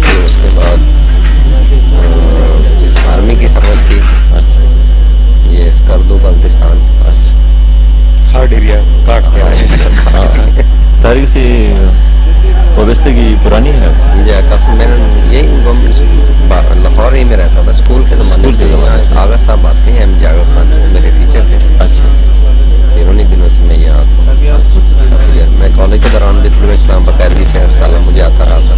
پھر اس کے بعد آرمی کی سروس کی, یہ اسکردو بلتستان. ہارڈ ایریا کاٹ کے آئے. تاریخ سے وابستگی پرانی ہے. جی کافی. میں یہی گورنمنٹ لاہور ہی میں رہتا تھا اسکول کے زمانے سے. یہاں آغا صاحب آتے ہیں, MJ آغا صاحب میرے ٹیچر تھے. اچھا. پھر انہیں دنوں سے میں یہاں کافی دیر. میں کالج کے دوران بھی طلوع اسلام باقاعدگی سے ہر سال مجھے آتا رہا تھا.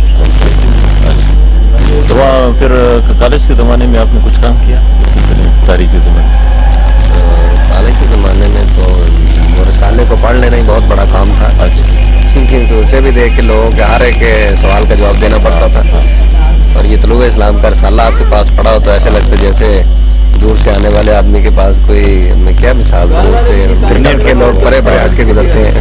تو وہاں پھر کالج کے زمانے میں آپ نے کچھ کام کیا اس سلسلے میں, تاریخی زمانے میں؟ کالج کے زمانے میں تو رسالے کو پڑھ لینا ہی بہت بڑا کام تھا. اچھا. کیونکہ اسے بھی دیکھ کے لوگوں کے ہر ایک سوال کا جواب دینا پڑتا تھا. اور یہ طلوع اسلام کا رسالہ آپ کے پاس پڑا ہو تو ایسے لگتا جیسے دور سے آنے والے آدمی کے پاس کوئی, میں کیا مثال دوں, سے کرکٹ کے لوگ پرے پرے ہٹ کے گزرتے ہیں.